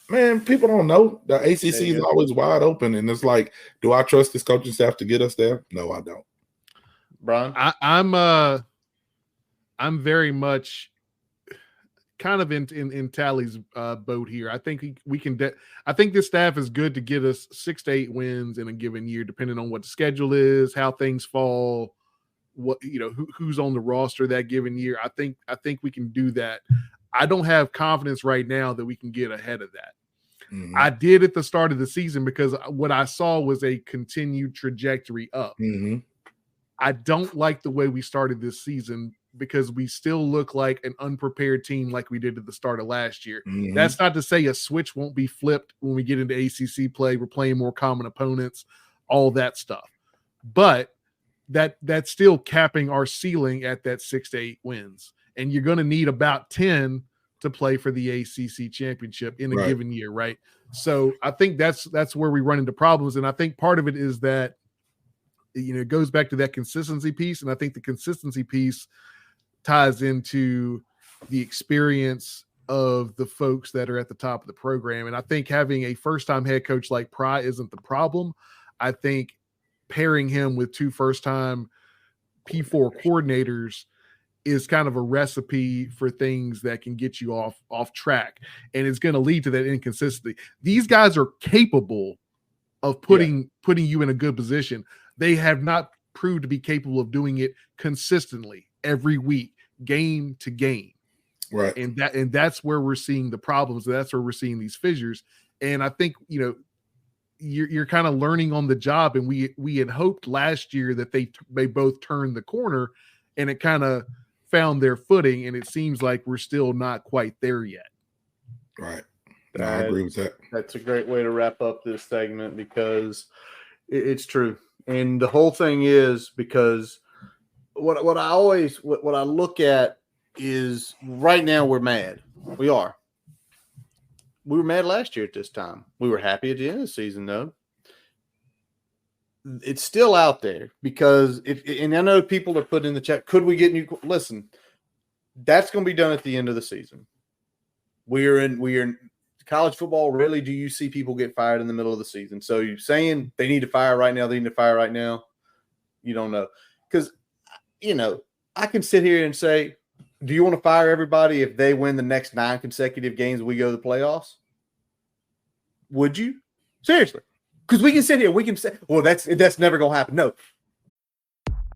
man, people don't know. The ACC is always wide open, and it's like, do I trust this coaching staff to get us there? No, I don't. Brian, I'm very much kind of in Tally's boat here. I think we can. I think this staff is good to get us 6 to 8 wins in a given year, depending on what the schedule is, how things fall, what who's on the roster that given year. I think we can do that. I don't have confidence right now that we can get ahead of that. Mm-hmm. I did at the start of the season because what I saw was a continued trajectory up. Mm-hmm. I don't like the way we started this season because we still look like an unprepared team like we did at the start of last year. Mm-hmm. That's not to say a switch won't be flipped when we get into ACC play. We're playing more common opponents, all that stuff. But that's still capping our ceiling at that 6 to 8 wins. And you're going to need about 10 to play for the ACC championship in a given year, right? So I think that's where we run into problems. And I think part of it is that, it goes back to that consistency piece. And I think the consistency piece ties into the experience of the folks that are at the top of the program. And I think having a first-time head coach like Pry isn't the problem. I think pairing him with 2 first-time P4 coordinators is kind of a recipe for things that can get you off track. And it's going to lead to that inconsistency. These guys are capable of putting you in a good position. They have not proved to be capable of doing it consistently every week, game to game. Right. And that's where we're seeing the problems. That's where we're seeing these fissures. And I think, you're kind of learning on the job. And we had hoped last year that they both turned the corner and it kind of found their footing. And it seems like we're still not quite there yet. Right. No, I agree with that. That's a great way to wrap up this segment because it's true. And the whole thing is because what I look at is right now we're mad. We are. We were mad last year at this time. We were happy at the end of the season, though. It's still out there because and I know people are putting in the chat, could we get new? Listen, that's going to be done at the end of the season. We are in college football. Rarely do you see people get fired in the middle of the season. So you're saying they need to fire right now? They need to fire right now? You don't know. Because, I can sit here and say, do you want to fire everybody if they win the next 9 consecutive games we go to the playoffs? Would you? Seriously. Because we can sit here, we can say, well, that's never going to happen. No.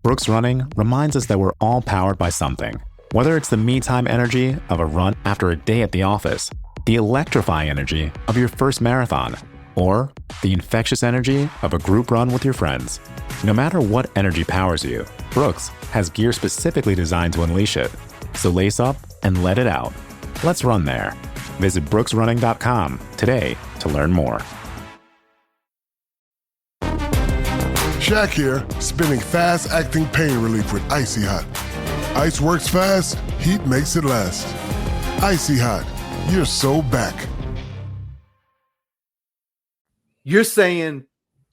Brooks Running reminds us that we're all powered by something. Whether it's the me-time energy of a run after a day at the office, the electrifying energy of your first marathon, or the infectious energy of a group run with your friends. No matter what energy powers you, Brooks has gear specifically designed to unleash it. So lace up and let it out. Let's run there. Visit brooksrunning.com today to learn more. Shaq here, spinning fast-acting pain relief with Icy Hot. Ice works fast, heat makes it last. Icy Hot, you're so back. You're saying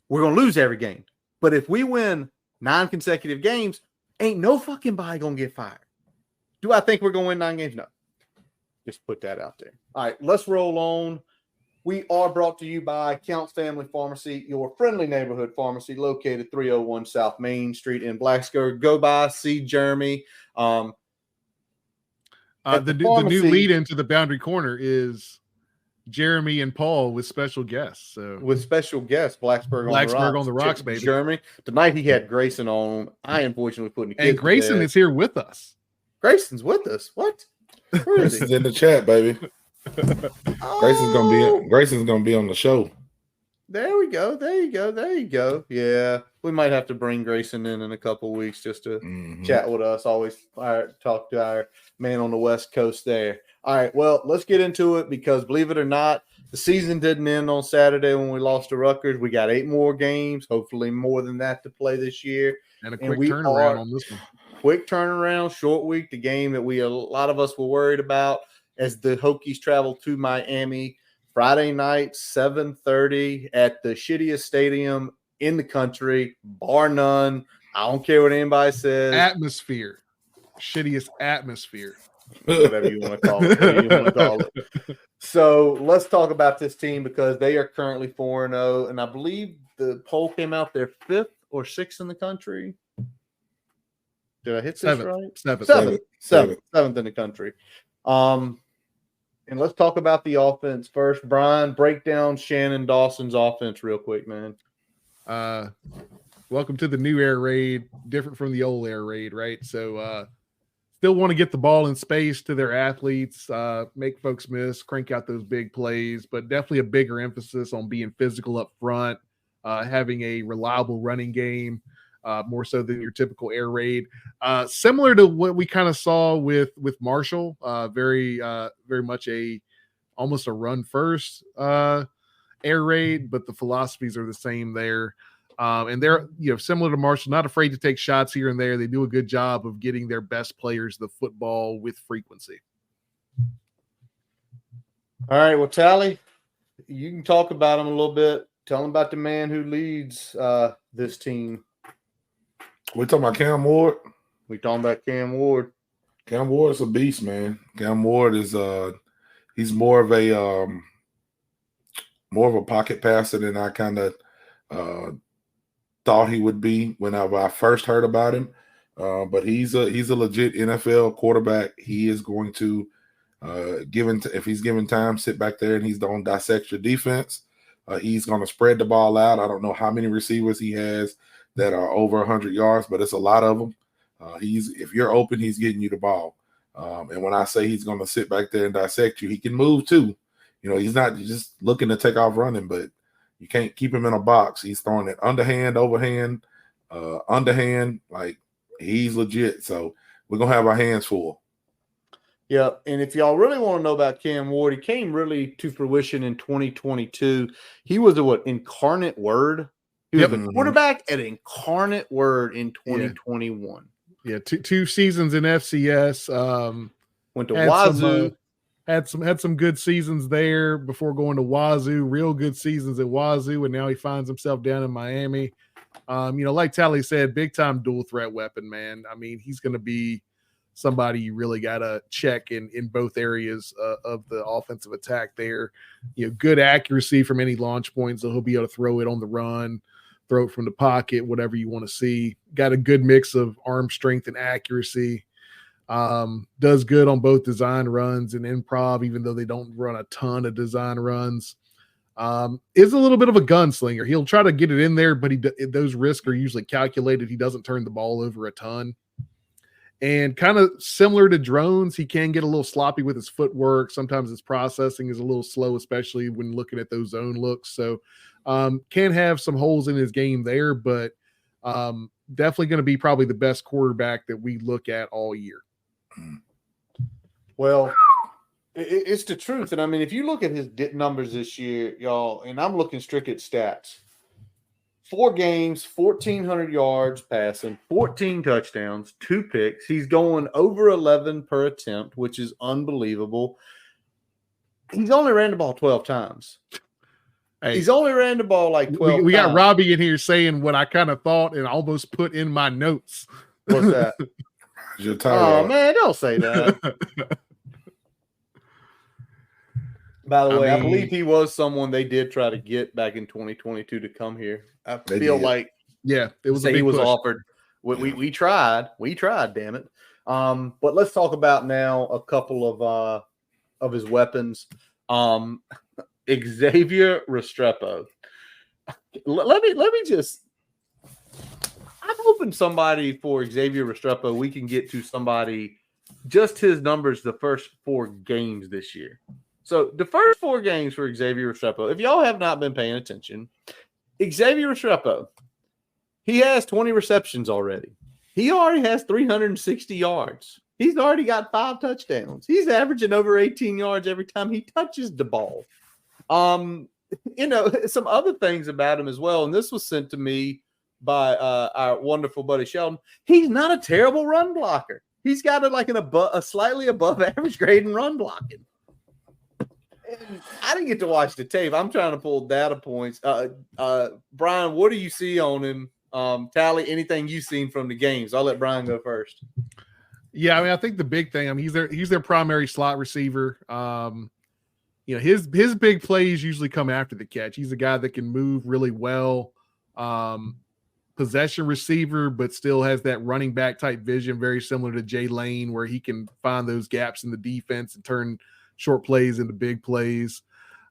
we're going to lose every game. But if we win 9 consecutive games, ain't no fucking body going to get fired. Do I think we're going to win 9 games? No. Just put that out there. All right, let's roll on. We are brought to you by Counts Family Pharmacy, your friendly neighborhood pharmacy located 301 South Main Street in Blacksburg. Go by, see Jeremy. The new lead into the Boundary Corner is Jeremy and Paul with special guests. So with special guests, Blacksburg on the rocks, baby. Jeremy. Tonight he had Grayson on. I unfortunately putting the kids. And Grayson is here with us. Grayson's with us. What? Where is he? In the chat, baby. Grayson's gonna be on the show. There we go. There you go. Yeah, we might have to bring Grayson in a couple of weeks just to chat with us. Always talk to our man on the West Coast there. All right, well, let's get into it because believe it or not, the season didn't end on Saturday when we lost to Rutgers. We got 8 more games, hopefully more than that to play this year. And a quick turnaround on this one. Quick turnaround, short week, the game that a lot of us were worried about as the Hokies traveled to Miami Friday night, 7:30 at the shittiest stadium in the country, bar none. I don't care what anybody says. Atmosphere. Shittiest atmosphere. Whatever you want to call it. So let's talk about this team because they are currently 4-0, and I believe the poll came out they're 5th or 6th in the country. Did I hit this right? Seventh in the country. And let's talk about the offense first. Brian, break down Shannon Dawson's offense real quick, man. Welcome to the new air raid, different from the old air raid, right? So still want to get the ball in space to their athletes, make folks miss, crank out those big plays, but definitely a bigger emphasis on being physical up front, having a reliable running game, more so than your typical air raid. Similar to what we kind of saw with Marshall, very much almost a run first air raid, but the philosophies are the same there. And they're similar to Marshall, not afraid to take shots here and there. They do a good job of getting their best players the football with frequency. All right, well, Tally, you can talk about him a little bit. Tell him about the man who leads this team. We talking about Cam Ward? We talking about Cam Ward. Cam Ward is a beast, man. Cam Ward is he's more of a pocket passer than I kind of thought he would be whenever I first heard about him. But he's a legit NFL quarterback. He is going to if he's given time, sit back there and he's going to dissect your defense. He's going to spread the ball out. I don't know how many receivers he has that are over 100 yards, but it's a lot of them. If you're open, he's getting you the ball. And when I say he's going to sit back there and dissect you, he can move too. He's not just looking to take off running, but you can't keep him in a box. He's throwing it underhand, overhand, underhand. Like, he's legit. So we're going to have our hands full. Yeah, and if y'all really want to know about Cam Ward, he came really to fruition in 2022. He was incarnate word. He was the quarterback at Incarnate Word in 2021. Yeah, two seasons in FCS. Went to Wazoo. Had some good seasons there before going to Wazoo, real good seasons at Wazoo, and now he finds himself down in Miami. Like Tally said, big time dual threat weapon, man. I mean, he's going to be somebody you really got to check in both areas of the offensive attack there. Good accuracy from any launch point, so he'll be able to throw it on the run, throw it from the pocket, whatever you want to see. Got a good mix of arm strength and accuracy. Does good on both design runs and improv, even though they don't run a ton of design runs. Is a little bit of a gunslinger. He'll try to get it in there, but those risks are usually calculated. He doesn't turn the ball over a ton. And kind of similar to drones, he can get a little sloppy with his footwork. Sometimes his processing is a little slow, especially when looking at those zone looks. So can have some holes in his game there, but definitely going to be probably the best quarterback that we look at all year. Well, it's the truth. And I mean, if you look at his numbers this year, y'all, and I'm looking strict at stats, 4 games, 1,400 yards passing, 14 touchdowns, 2 picks. He's going over 11 per attempt, which is unbelievable. He's only ran the ball 12 times. Hey, he's only ran the ball like 12 we got times. Robbie in here saying what I kind of thought and almost put in my notes. What's that? Oh, man, don't say that. By the way, I believe he was someone they did try to get back in 2022 to come here. I feel like it was a big he was push. offered. We tried, damn it. But let's talk about now a couple of his weapons. Xavier Restrepo. Let me just. I'm hoping somebody for Xavier Restrepo, we can get to somebody, just his numbers the first 4 games this year. So the first 4 games for Xavier Restrepo, if y'all have not been paying attention, Xavier Restrepo, he has 20 receptions already. He already has 360 yards. He's already got 5 touchdowns. He's averaging over 18 yards every time he touches the ball. Some other things about him as well, and this was sent to me by our wonderful buddy Sheldon. He's not a terrible run blocker. He's got a slightly above average grade in run blocking. And I didn't get to watch the tape. I'm trying to pull data points. Brian, what do you see on him? Tally, anything you've seen from the games? I'll let Brian go first. Yeah, I mean, I think the big thing, he's their primary slot receiver. His big plays usually come after the catch. He's a guy that can move really well. Possession receiver, but still has that running back type vision, very similar to Jay Lane, where he can find those gaps in the defense and turn short plays into big plays.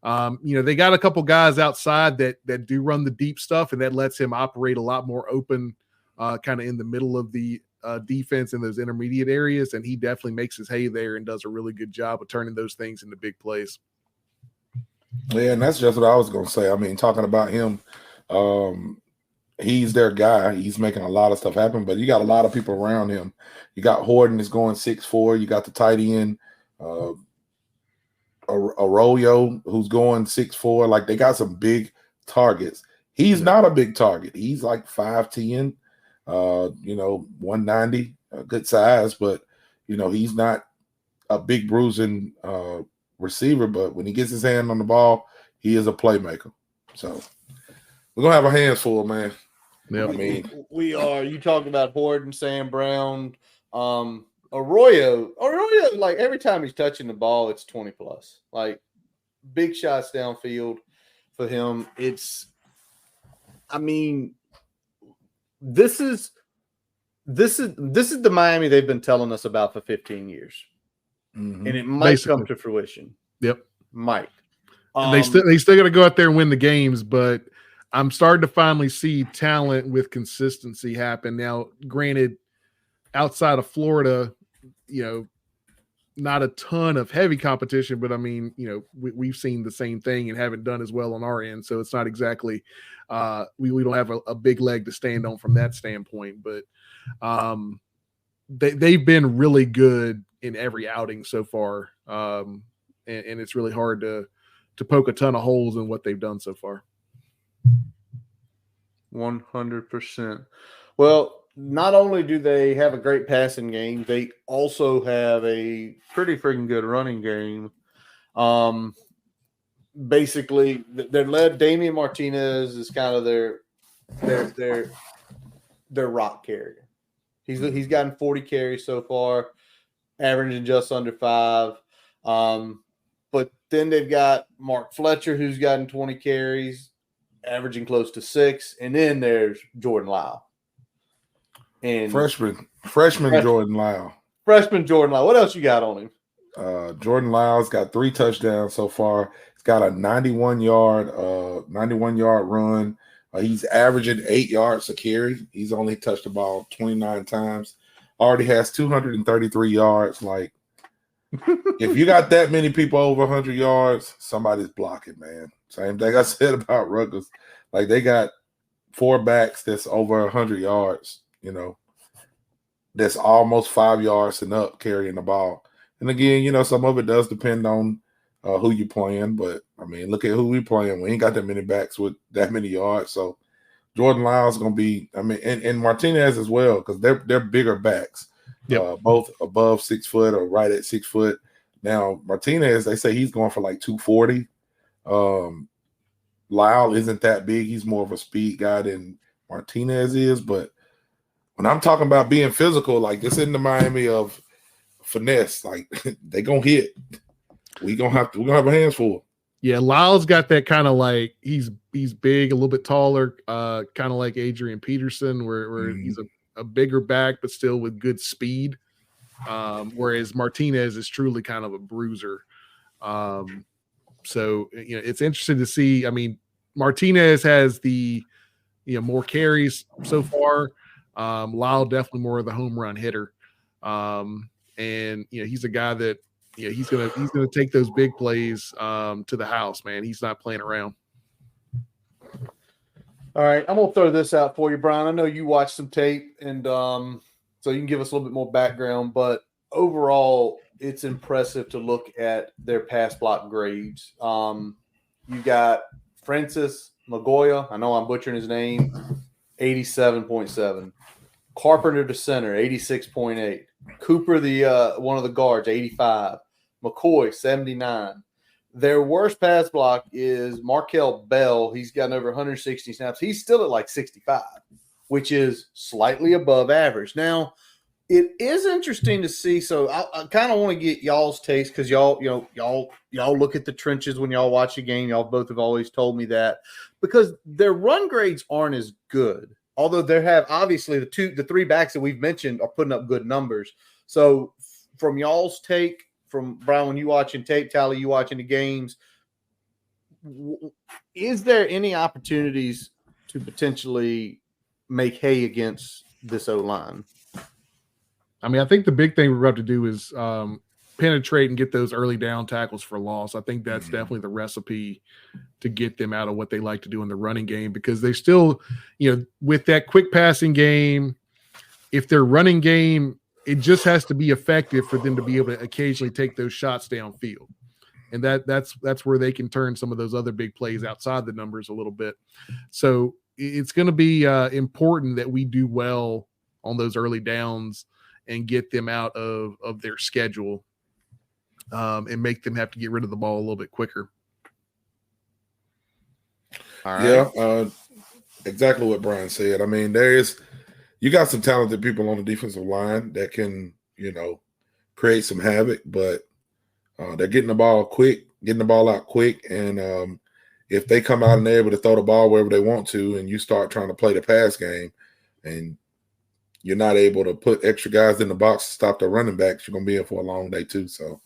They got a couple guys outside that do run the deep stuff, and that lets him operate a lot more open, kind of in the middle of the defense in those intermediate areas. And he definitely makes his hay there and does a really good job of turning those things into big plays. Yeah, and that's just what I was going to say. I mean, talking about him, he's their guy. He's making a lot of stuff happen, but you got a lot of people around him. You got Horton is going 6'4". You got the tight end, Arroyo, who's going 6'4". Like, they got some big targets. He's not a big target. He's like 5'10", 190, good size, but he's not a big bruising receiver. But when he gets his hand on the ball, he is a playmaker. So we're gonna have our hands full, man. Yeah, I mean, we are. You talk about Horton, Sam Brown, Arroyo. Like, every time he's touching the ball, it's 20 plus. Like, big shots downfield for him. This is the Miami they've been telling us about for 15 years, and it might come to fruition. Yep, might. They still got to go out there and win the games, but I'm starting to finally see talent with consistency happen. Now, granted, outside of Florida, not a ton of heavy competition, but I mean, we've seen the same thing and haven't done as well on our end. So it's not exactly we don't have a big leg to stand on from that standpoint, but they've been really good in every outing so far. And it's really hard to poke a ton of holes in what they've done so far. 100%. Well, not only do they have a great passing game, they also have a pretty freaking good running game. Basically, they're led. Damian Martinez is kind of their rock carrier. He's gotten 40 carries so far, averaging just under 5. But then they've got Mark Fletcher, who's gotten 20 carries, averaging close to 6. And then there's Jordan Lyle. And Freshman Jordan Lyle. Freshman Jordan Lyle. What else you got on him? Jordan Lyle's got 3 touchdowns so far. He's got a 91-yard run. He's averaging 8 yards a carry. He's only touched the ball 29 times. Already has 233 yards. Like, if you got that many people over 100 yards, somebody's blocking, man. Same thing I said about Rutgers. Like, they got 4 backs that's over 100 yards, that's almost 5 yards and up carrying the ball. And again, some of it does depend on who you're playing. But, I mean, look at who we playing. We ain't got that many backs with that many yards. So, Jordan Lyle's going to be, and Martinez as well, because they're bigger backs. Yep. Both above 6 foot or right at 6 foot. Now, Martinez, they say he's going for like 240. Lyle isn't that big. He's more of a speed guy than Martinez is. But when I'm talking about being physical, like, this isn't the Miami of finesse. Like, they gonna hit. We're gonna have our hands full. Yeah, Lyle's got that kind of like he's big, a little bit taller, kind of like Adrian Peterson, where he's a bigger back, but still with good speed. Whereas Martinez is truly kind of a bruiser. So it's interesting to see. I mean, Martinez has the more carries so far. Lyle definitely more of the home run hitter. And he's a guy that he's gonna take those big plays to the house, man. He's not playing around. All right, I'm gonna throw this out for you, Brian. I know you watched some tape, and so you can give us a little bit more background. But overall, it's impressive to look at their pass block grades. You got Francis Magoya. I know I'm butchering his name. 87.7. Carpenter, the center, 86.8. Cooper, the one of the guards, 85. McCoy, 79. Their worst pass block is Markel Bell. He's gotten over 160 snaps. He's still at like 65, which is slightly above average. Now, it is interesting to see. So I kind of want to get y'all's taste because y'all look at the trenches when y'all watch a game. Y'all both have always told me that because their run grades aren't as good. Although there have obviously the 3 backs that we've mentioned are putting up good numbers. So from y'all's take, from Brian, when you watching tape, Tally, you watching the games, is there any opportunities to potentially make hay against this O-line? I mean, I think the big thing we're about to do is penetrate and get those early down tackles for loss. I think that's definitely the recipe to get them out of what they like to do in the running game because they still, with that quick passing game, if their running game, it just has to be effective for them to be able to occasionally take those shots downfield. And that's where they can turn some of those other big plays outside the numbers a little bit. So it's going to be important that we do well on those early downs and get them out of their schedule and make them have to get rid of the ball a little bit quicker. All right. Yeah, exactly what Brian said. I mean, you got some talented people on the defensive line that can, create some havoc, but they're getting the ball out quick. And if they come out and they're able to throw the ball wherever they want to, and you start trying to play the pass game and you're not able to put extra guys in the box to stop the running backs, you're going to be in for a long day too. So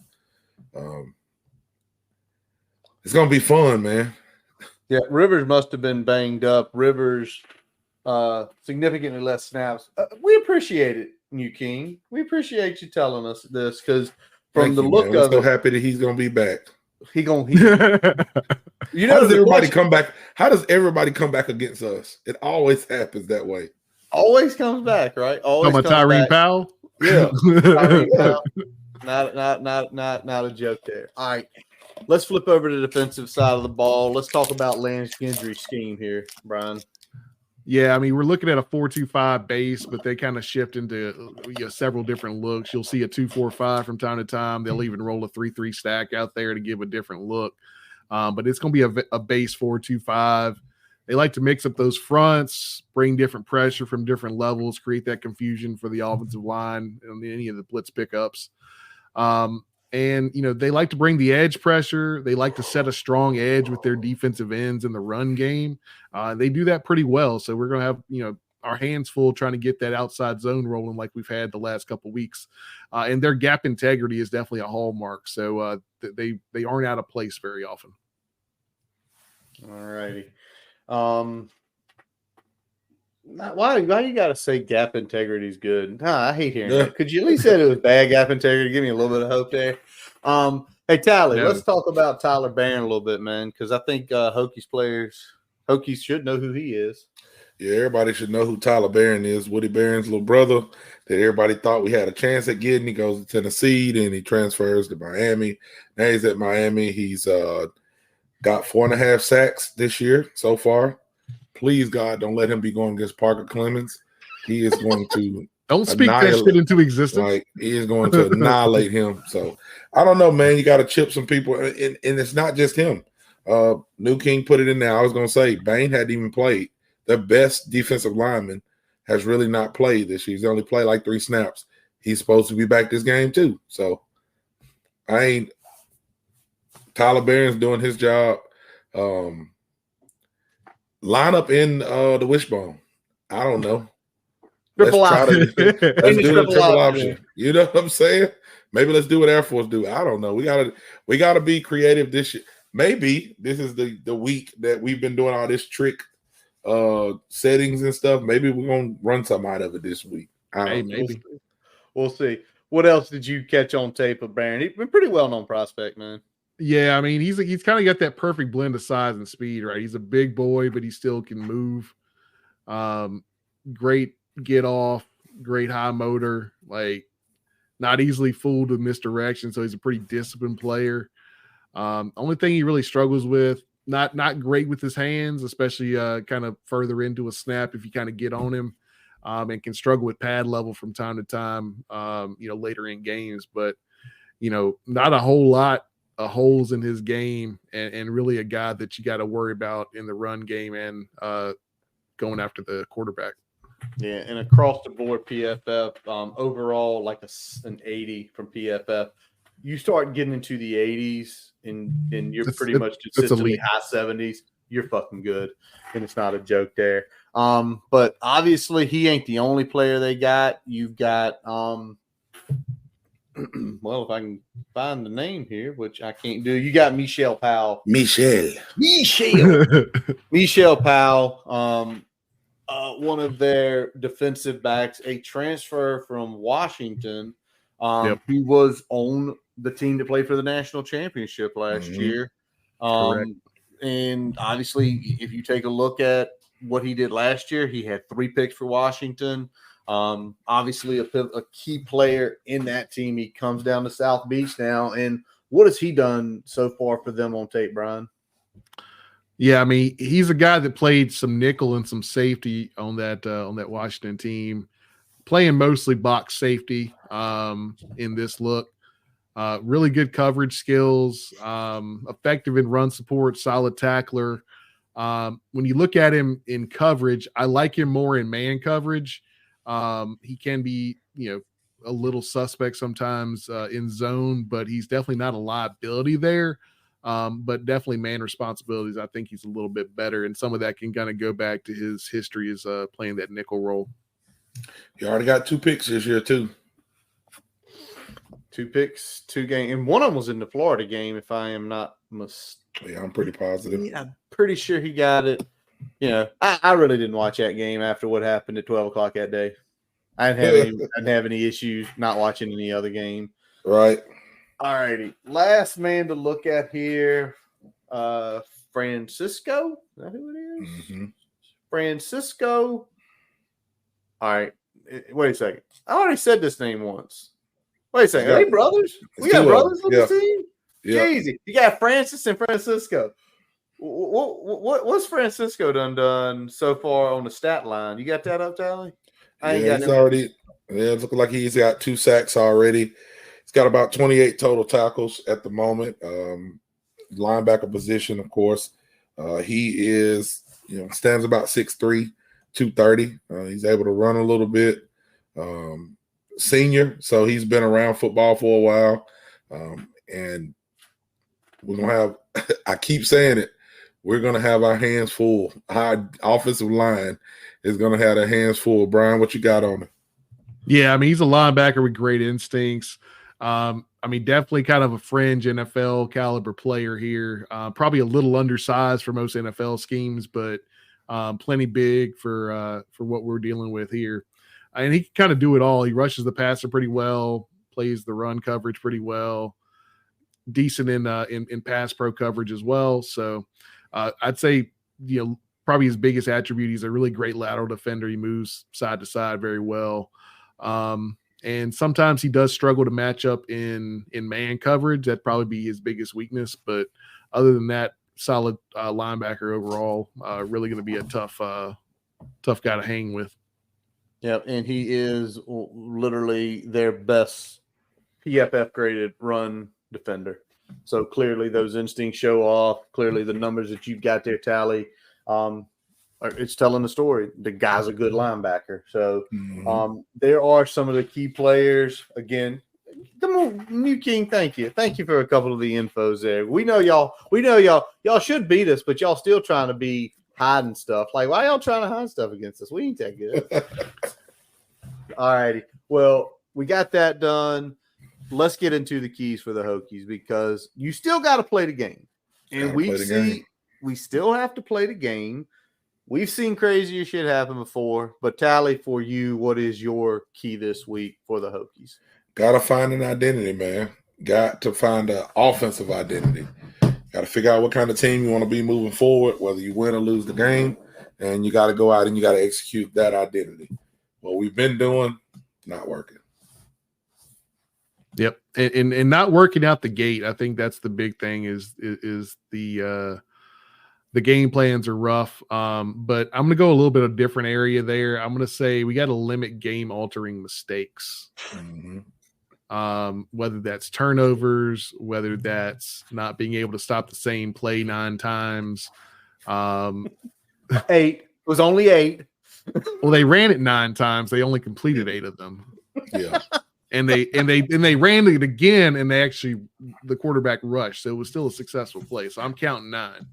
it's going to be fun, man. Yeah, Rivers must have been banged up. Rivers, significantly less snaps. We appreciate it, New King. We appreciate you telling us this because from the look of it, I'm so happy that he's going to be back. How does everybody come back? How does everybody come back against us? It always happens that way. Always comes back, right? Always comes Tyree back. Powell. Yeah, Tyree Powell. Not a joke there. All right, let's flip over to the defensive side of the ball. Let's talk about Landry scheme here, Brian. Yeah, I mean, we're looking at a 4-2-5 base, but they kind of shift into several different looks. You'll see a 2-4-5 from time to time. They'll even roll a 3-3 stack out there to give a different look. But it's going to be a base 4-2-5. They like to mix up those fronts, bring different pressure from different levels, create that confusion for the offensive line and any of the blitz pickups. And, they like to bring the edge pressure. They like to set a strong edge with their defensive ends in the run game. They do that pretty well. So we're going to have, our hands full trying to get that outside zone rolling like we've had the last couple of weeks. And their gap integrity is definitely a hallmark. So they aren't out of place very often. All righty. Why you gotta say gap integrity is good? I hate hearing that. Could you at least say it was bad gap integrity? Give me a little bit of hope there. Hey Tally, let's talk about Tyler Barron a little bit, man, because I think Hokies should know who he is. Yeah, everybody should know who Tyler Barron is. Woody Barron's little brother that everybody thought we had a chance at getting. He goes to Tennessee, then he transfers to Miami. Now he's at Miami. He's got 4.5 sacks this year so far. Please, God, don't let him be going against Parker Clemens. He is going to don't speak that shit into existence. Like, he is going to annihilate him. So I don't know, man. You got to chip some people, and it's not just him. New King put it in there. I was going to say Bain hadn't even played. The best defensive lineman has really not played this year. He's only played like 3 snaps. He's supposed to be back this game too. So Tyler Barron's doing his job. Line up in the wishbone. I don't know. Let's do the triple option. You know what I'm saying? Maybe let's do what Air Force do. I don't know. We gotta be creative this year. Maybe this is the week that we've been doing all this trick settings and stuff. Maybe we're gonna run something out of it this week. Maybe. We'll see. What else did you catch on tape of Barron? He's been pretty well-known prospect, man. Yeah, I mean, he's kind of got that perfect blend of size and speed, right? He's a big boy, but he still can move. Great get off, great high motor, like not easily fooled with misdirection. So he's a pretty disciplined player. Only thing he really struggles with, not great with his hands, especially kind of further into a snap if you kind of get on him, and can struggle with pad level from time to time, later in games. But, not a whole lot of holes in his game, and really a guy that you got to worry about in the run game and going after the quarterback. Yeah, and across the board PFF, overall like an 80 from PFF. You start getting into the 80s and you're pretty much consistently high 70s. You're fucking good, and it's not a joke there. But obviously he ain't the only player they got. You've got well, if I can find the name here, which I can't do, you got Michelle Powell. Michelle Powell, one of their defensive backs, a transfer from Washington. He was on the team to play for the national championship last year. And obviously, if you take a look at what he did last year, he had 3 picks for Washington. Obviously a key player in that team. He comes down to South Beach now. And what has he done so far for them on tape, Brian? Yeah, I mean, he's a guy that played some nickel and some safety on that Washington team, playing mostly box safety in this look. Really good coverage skills, effective in run support, solid tackler. When you look at him in coverage, I like him more in man coverage. He can be, a little suspect sometimes in zone, but he's definitely not a liability there. But definitely man responsibilities, I think he's a little bit better. And some of that can kind of go back to his history as playing that nickel role. He already got 2 picks this year, too. 2 picks, 2 games. And one of them was in the Florida game, if I am not mistaken. Yeah, I'm pretty positive. Yeah, I'm pretty sure he got it. I really didn't watch that game after what happened at 12 o'clock that day. I didn't have any issues not watching any other game. Right. All righty. Last man to look at here, Francisco. Is that who it is? Mm-hmm. Francisco. All right. Wait a second. I already said this name once. Wait a second. Are they brothers? We got brothers on the team? Yeah. Easy. You got Francis and Francisco. What's Francisco done so far on the stat line? You got that up, Tally? He's already. Yeah, it's looking like he's got 2 sacks already. He's got about 28 total tackles at the moment. Linebacker position, of course. He is, stands about 6'3", 230. He's able to run a little bit. Senior, so he's been around football for a while. And we're going to have, I keep saying it, we're going to have our hands full. Our offensive line is going to have their hands full. Brian, what you got on him? Yeah, I mean, he's a linebacker with great instincts. Definitely kind of a fringe NFL caliber player here. Probably a little undersized for most NFL schemes, but plenty big for what we're dealing with here. And he can kind of do it all. He rushes the passer pretty well, plays the run coverage pretty well, decent in pass pro coverage as well. So I'd say, probably his biggest attribute, he's a really great lateral defender. He moves side to side very well. And sometimes he does struggle to match up in man coverage. That'd probably be his biggest weakness. But other than that, solid linebacker overall. Really going to be a tough guy to hang with. Yeah, and he is literally their best PFF graded run defender. So clearly those instincts show off. Clearly the numbers that you've got there, Tally, it's telling the story. The guy's a good linebacker. So there are some of the key players. Again, come on, New King, thank you. Thank you for a couple of the infos there. We know y'all should beat us, but y'all still trying to be hiding stuff. Like, why y'all trying to hide stuff against us? We ain't that good. All righty. Well, we got that done. Let's get into the keys for the Hokies, because you still got to play the game. And we still have to play the game. We've seen crazier shit happen before, but Tally, for you, what is your key this week for the Hokies? Got to find an identity, man. Got to find an offensive identity. Got to figure out what kind of team you want to be moving forward, whether you win or lose the game, and you got to go out and you got to execute that identity. What we've been doing, not working. Yep, and not working out the gate. I think that's the big thing. Is the game plans are rough. But I'm going to go a little bit of a different area there. I'm going to say we got to limit game altering mistakes. Whether that's turnovers, whether that's not being able to stop the same play 9 times. 8. It was only 8. Well, they ran it 9 times. They only completed 8 of them. Yeah. And they ran it again, and the quarterback rushed. So it was still a successful play. So I'm counting 9.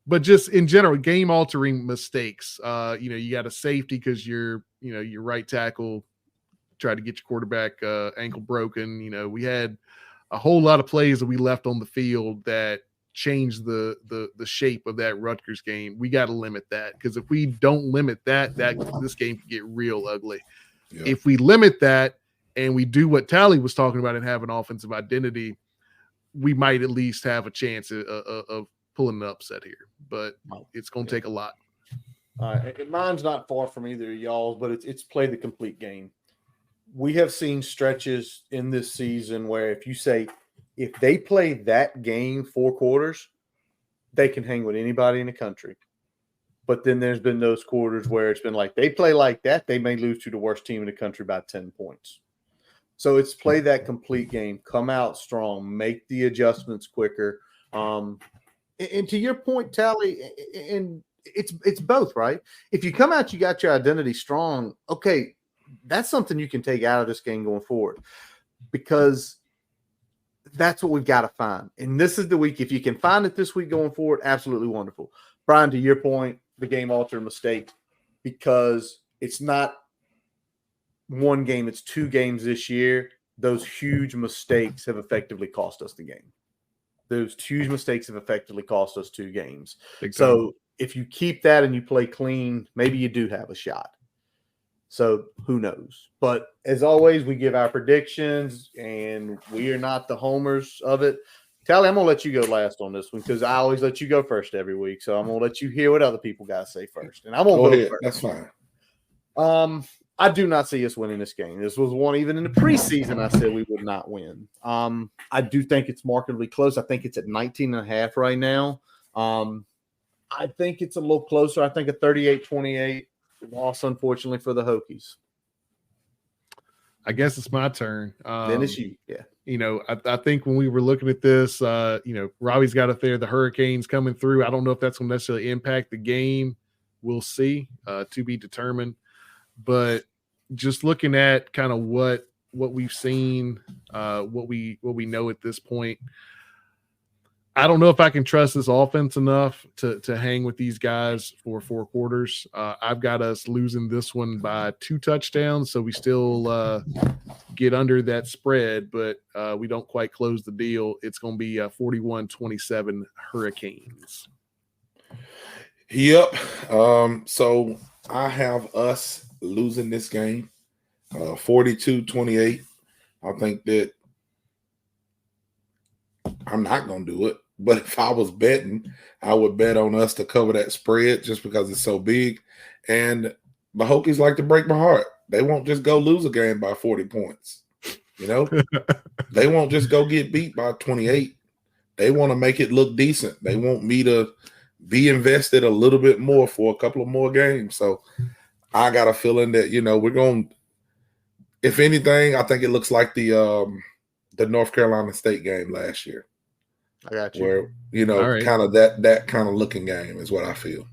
But just in general, game altering mistakes. You got a safety because your right tackle tried to get your quarterback ankle broken. We had a whole lot of plays that we left on the field that changed the shape of that Rutgers game. We got to limit that, because if we don't limit that this game could get real ugly. Yeah. If we limit that and we do what Tally was talking about and have an offensive identity, we might at least have a chance of pulling an upset here. But it's going to take a lot. Mine's not far from either of y'all, but it's play the complete game. We have seen stretches in this season where if they play that game 4 quarters, they can hang with anybody in the country. But then there's been those quarters where it's been like, they play like that, they may lose to the worst team in the country by 10 points. So it's play that complete game, come out strong, make the adjustments quicker. And to your point, Tally, and it's both, right? If you come out, you got your identity strong, okay, that's something you can take out of this game going forward, because that's what we've got to find. And this is the week. If you can find it this week going forward, absolutely wonderful. Brian, to your point, the game alter mistake, because it's not one game, it's 2 games this year. Those huge mistakes have effectively cost us the game. Those huge mistakes have effectively cost us 2 games. So if you keep that and you play clean, maybe you do have a shot. So who knows? But as always, we give our predictions, and we are not the homers of it. Tally, I'm going to let you go last on this one, because I always let you go first every week. So I'm going to let you hear what other people got to say first. And I'm going to go ahead. first. That's fine. I do not see us winning this game. This was one, even in the preseason, I said we would not win. I do think it's markedly close. I think it's at 19.5 right now. I think it's a little closer. I think a 38-28 loss, unfortunately, for the Hokies. I guess it's my turn. Then it's you. Yeah. I think when we were looking at this, Robbie's got up there, the Hurricanes coming through. I don't know if that's going to necessarily impact the game. We'll see, to be determined. But just looking at kind of what we've seen, what we know at this point, I don't know if I can trust this offense enough to hang with these guys for 4 quarters. I've got us losing this one by 2 touchdowns, so we still get under that spread, but we don't quite close the deal. It's going to be 41-27 Hurricanes. Yep. So I have us losing this game 42-28. I think that I'm not going to do it. But if I was betting, I would bet on us to cover that spread just because it's so big. And the Hokies like to break my heart. They won't just go lose a game by 40 points. They won't just go get beat by 28. They want to make it look decent. They want me to be invested a little bit more for a couple of more games. So I got a feeling that, we're going – if anything, I think it looks like the North Carolina State game last year. I got you. Where, kind of that kind of looking game is what I feel.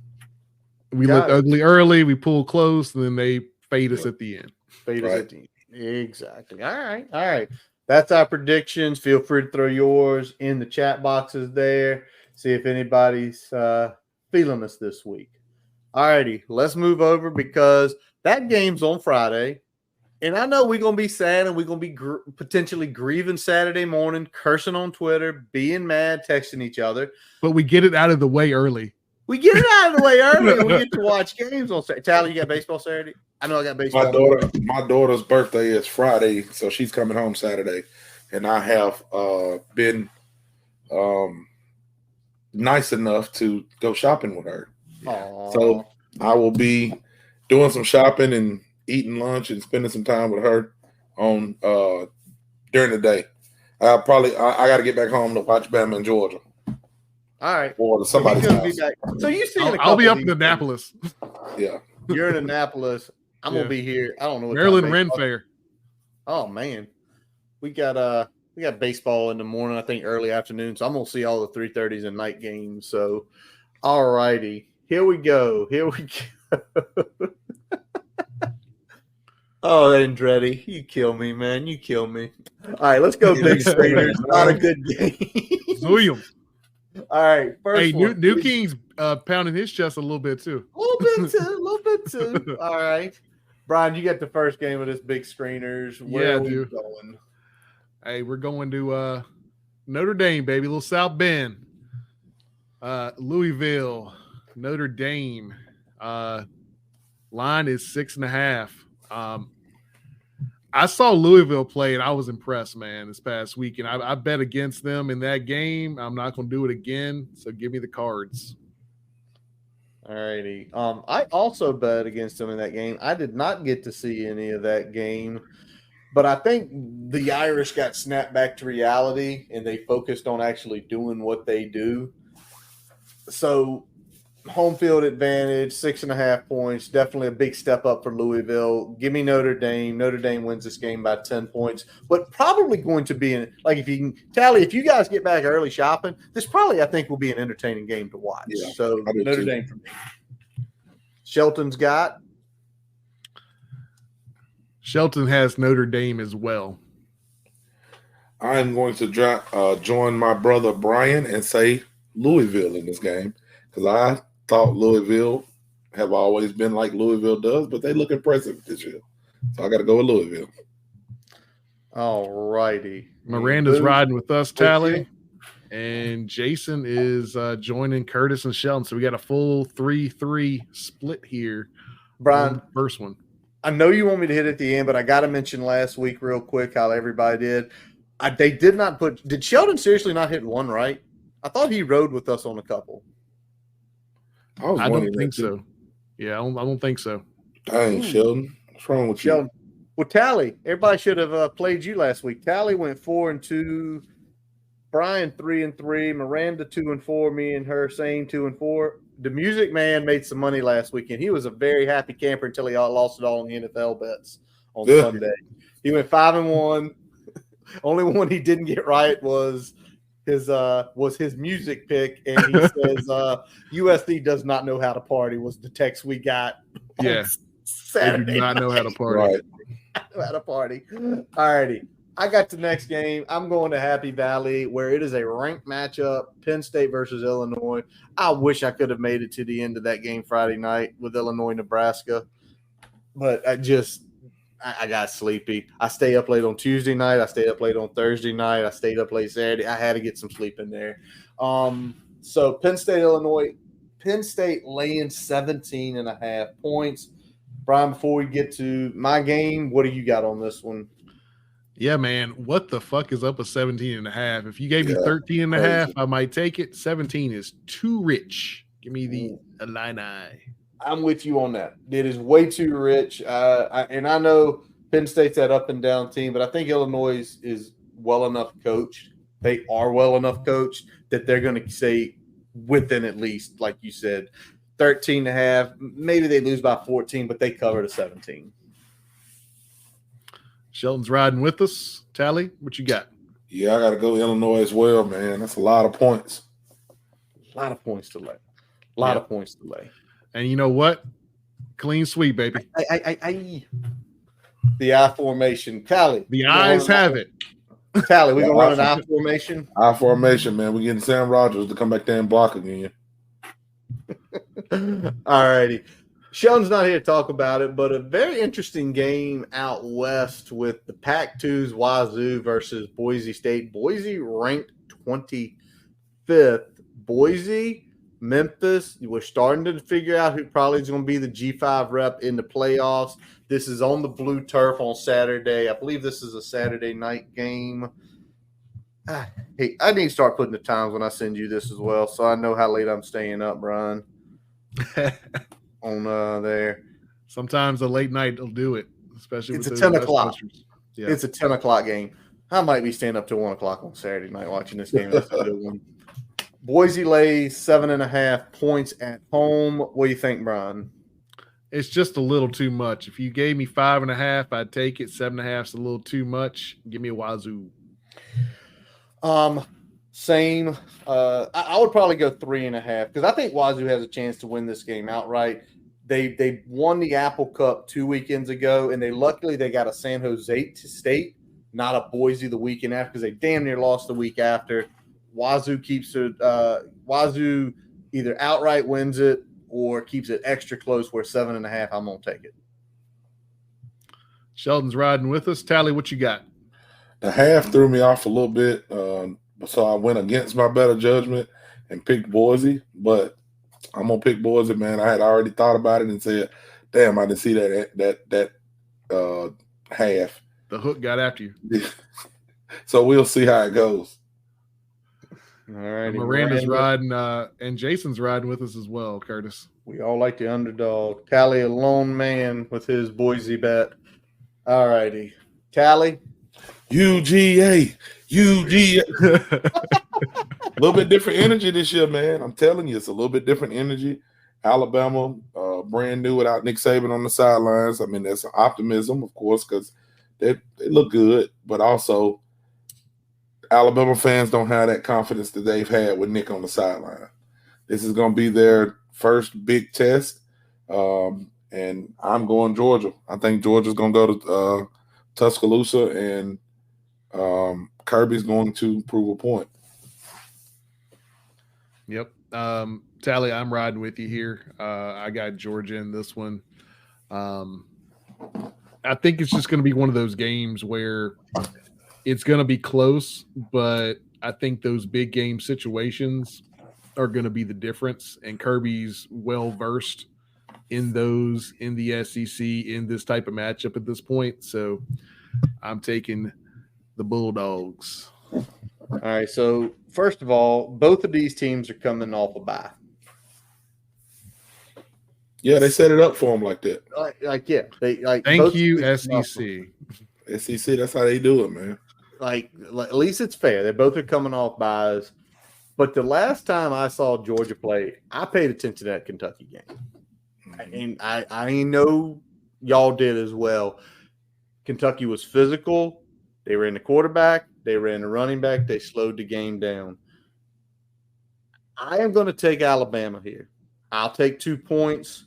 We look ugly early, we pull close, and then they fade us at the end. Us at the end. Exactly. All right. That's our predictions. Feel free to throw yours in the chat boxes there. See if anybody's feeling us this week. All righty. Let's move over because that game's on Friday. And I know we're going to be sad and we're going to be potentially grieving Saturday morning, cursing on Twitter, being mad, texting each other. But we get it out of the way early. We get it out of the way early and we get to watch games on Saturday. Tally, you got baseball Saturday? I know I got baseball. My daughter's birthday is Friday, so she's coming home Saturday. And I have been nice enough to go shopping with her. Aww. So I will be doing some shopping and eating lunch and spending some time with her on during the day. I got to get back home to watch Bama and Georgia. All right. Or somebody's house. So you see, I'll be up in Annapolis. Yeah, you're in Annapolis. I'm gonna be here. I don't know what Maryland Ren Fair. Oh man, we got baseball in the morning. I think early afternoon. So I'm gonna see all the 3:30s and night games. So, all righty, here we go. Oh, Andretti, you kill me, man. You kill me. All right, let's go, big screeners. Not a good game. William. All right, first one. New King's pounding his chest a little bit too. A little bit too. All right, Brian, you got the first game of this big screeners. Where are we going? Hey, we're going to Notre Dame, baby, little South Bend, Louisville, Notre Dame. Line is 6.5. I saw Louisville play, and I was impressed, man, this past week. And I bet against them in that game. I'm not going to do it again, so give me the Cards. All righty. I also bet against them in that game. I did not get to see any of that game, but I think the Irish got snapped back to reality, and they focused on actually doing what they do. So home field advantage, 6.5 points, definitely a big step up for Louisville. Give me Notre Dame. Notre Dame wins this game by 10 points, but probably going to be if you can tally, if you guys get back early shopping, this probably I think will be an entertaining game to watch. Yeah, so Notre Dame for me. Shelton's got. Shelton has Notre Dame as well. I am going to join my brother Brian and say Louisville in this game because I thought Louisville have always been like Louisville does, but they look impressive this year. So I got to go with Louisville. All righty. Miranda's riding with us, Tally. And Jason is joining Curtis and Shelton. So we got a full 3-3 split here. Brian, first one. I know you want me to hit at the end, but I got to mention last week real quick how everybody did. They did not put – did Sheldon seriously not hit one right? I thought he rode with us on a couple. I don't think so. Yeah, I don't think so. Dang, Sheldon. What's wrong with you? Well, Tally, everybody should have played you last week. Tally went 4-2. Brian 3-3. Miranda 2-4. Me and her same 2-4. The Music Man made some money last weekend. He was a very happy camper until he lost it all on the NFL bets on Sunday. He went 5-1. Only one he didn't get right was his music pick, and he says USD does not know how to party was the text we got. Yeah, Saturday. They do not know how to party. Right. Know how to party. All righty. I got the next game. I'm going to Happy Valley, where it is a ranked matchup, Penn State versus Illinois. I wish I could have made it to the end of that game Friday night with Illinois, Nebraska, but I got sleepy. I stay up late on Tuesday night. I stayed up late on Thursday night. I stayed up late Saturday. I had to get some sleep in there. So Penn State, Illinois. Penn State laying 17.5 points. Brian, before we get to my game, what do you got on this one? Yeah, man. What the fuck is up with 17.5? If you gave me 13.5, I might take it. 17 is too rich. Give me the Illini. I'm with you on that. It is way too rich. And I know Penn State's that up and down team, but I think Illinois is well enough coached. They are well enough coached that they're going to say within at least, like you said, 13.5. Maybe they lose by 14, but they cover the 17. Shelton's riding with us. Tally, what you got? Yeah, I got to go Illinois as well, man. That's a lot of points. A lot of points to lay. A lot of points to lay. And you know what? Clean sweep, baby. The I formation. Tally. The eyes have it. Tally, we're going to run an I formation. I formation, man. We're getting Sam Rogers to come back there and block again. All righty. Sheldon's not here to talk about it, but a very interesting game out west with the Pac-2's Wazoo versus Boise State. Boise ranked 25th. Boise, Memphis, we're starting to figure out who probably is going to be the G5 rep in the playoffs. This is on the blue turf on Saturday. I believe this is a Saturday night game. Hey, I need to start putting the times when I send you this as well, so I know how late I'm staying up, Brian. On there. Sometimes a late night will do it, especially it's with a 10 o'clock. Yeah. It's a 10 o'clock game. I might be staying up till 1 o'clock on Saturday night watching this game. That's a good one. Boise lays 7.5 points at home. What do you think, Brian? It's just a little too much. If you gave me 5.5, I'd take it. 7.5 is a little too much. Give me a Wazoo. Same. I would probably go 3.5 because I think Wazoo has a chance to win this game outright. They won the Apple Cup 2 weekends ago, and luckily they got a San Jose State, not a Boise the weekend after, because they damn near lost the week after. Wazoo keeps it. Wazoo either outright wins it or keeps it extra close. Where 7.5, I'm gonna take it. Sheldon's riding with us. Tally, what you got? The half threw me off a little bit, so I went against my better judgment and picked Boise. But I'm gonna pick Boise, man. I had already thought about it and said, "Damn, I didn't see that half." The hook got after you. So we'll see how it goes. All right, Miranda's riding, and Jason's riding with us as well, Curtis. We all like the underdog. Tally, a lone man with his Boise bet. All righty. Tally. UGA. A little bit different energy this year, man. I'm telling you, it's a little bit different energy. Alabama, brand new without Nick Saban on the sidelines. I mean, there's optimism, of course, because they look good, but also Alabama fans don't have that confidence that they've had with Nick on the sideline. This is going to be their first big test, and I'm going Georgia. I think Georgia's going to go to Tuscaloosa, and Kirby's going to prove a point. Yep. Tally, I'm riding with you here. I got Georgia in this one. I think it's just going to be one of those games where it's going to be close, but I think those big game situations are going to be the difference. And Kirby's well-versed in those in the SEC in this type of matchup at this point. So I'm taking the Bulldogs. All right. So first of all, both of these teams are coming off a bye. Yeah, they set it up for him like that. Yeah, they like. Thank you, SEC. SEC, that's how they do it, man. Like at least it's fair. They both are coming off buys. But the last time I saw Georgia play, I paid attention to that Kentucky game. And I know y'all did as well. Kentucky was physical. They ran the quarterback. They ran the running back. They slowed the game down. I am going to take Alabama here. I'll take 2 points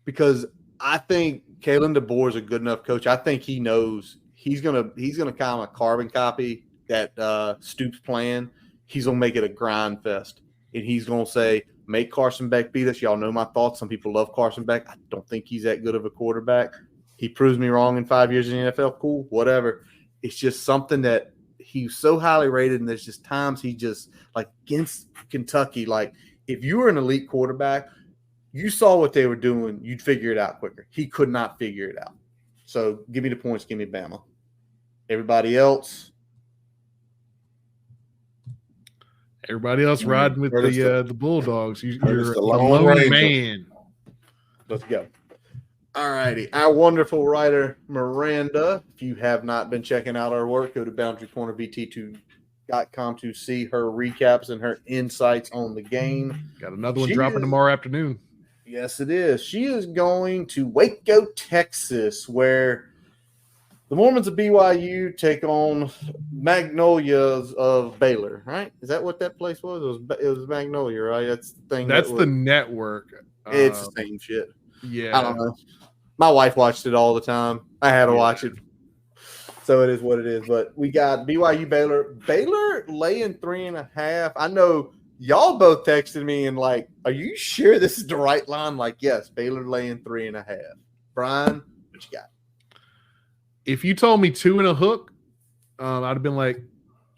because I think Kalen DeBoer is a good enough coach. I think he knows he's gonna kind of carbon copy that Stoops plan. He's gonna make it a grind fest, and he's gonna say, "Make Carson Beck beat us." Y'all know my thoughts. Some people love Carson Beck. I don't think he's that good of a quarterback. He proves me wrong in 5 years in the NFL. Cool, whatever. It's just something that he's so highly rated, and there's just times he just like against Kentucky. Like if you were an elite quarterback, you saw what they were doing, you'd figure it out quicker. He could not figure it out. So give me the points. Give me Bama. Everybody else. Everybody else riding with the Bulldogs. You're the a Lone lone Ranger. man. Let's go. All righty. Our wonderful writer, Miranda. If you have not been checking out our work, go to boundarycornerbt2.com to see her recaps and her insights on the game. Got another one dropping tomorrow afternoon. Yes, it is. She is going to Waco, Texas, where the Mormons of BYU take on Magnolias of Baylor, right? Is that what that place was? It was Magnolia, right? That's the thing. That's the network. It's the same shit. Yeah. I don't know. My wife watched it all the time. I had to watch it. So it is what it is. But we got BYU Baylor. Baylor laying 3.5. I know y'all both texted me and like, are you sure this is the right line? Like, yes, Baylor laying 3.5. Brian, what you got? If you told me 2 and a hook, I'd have been like,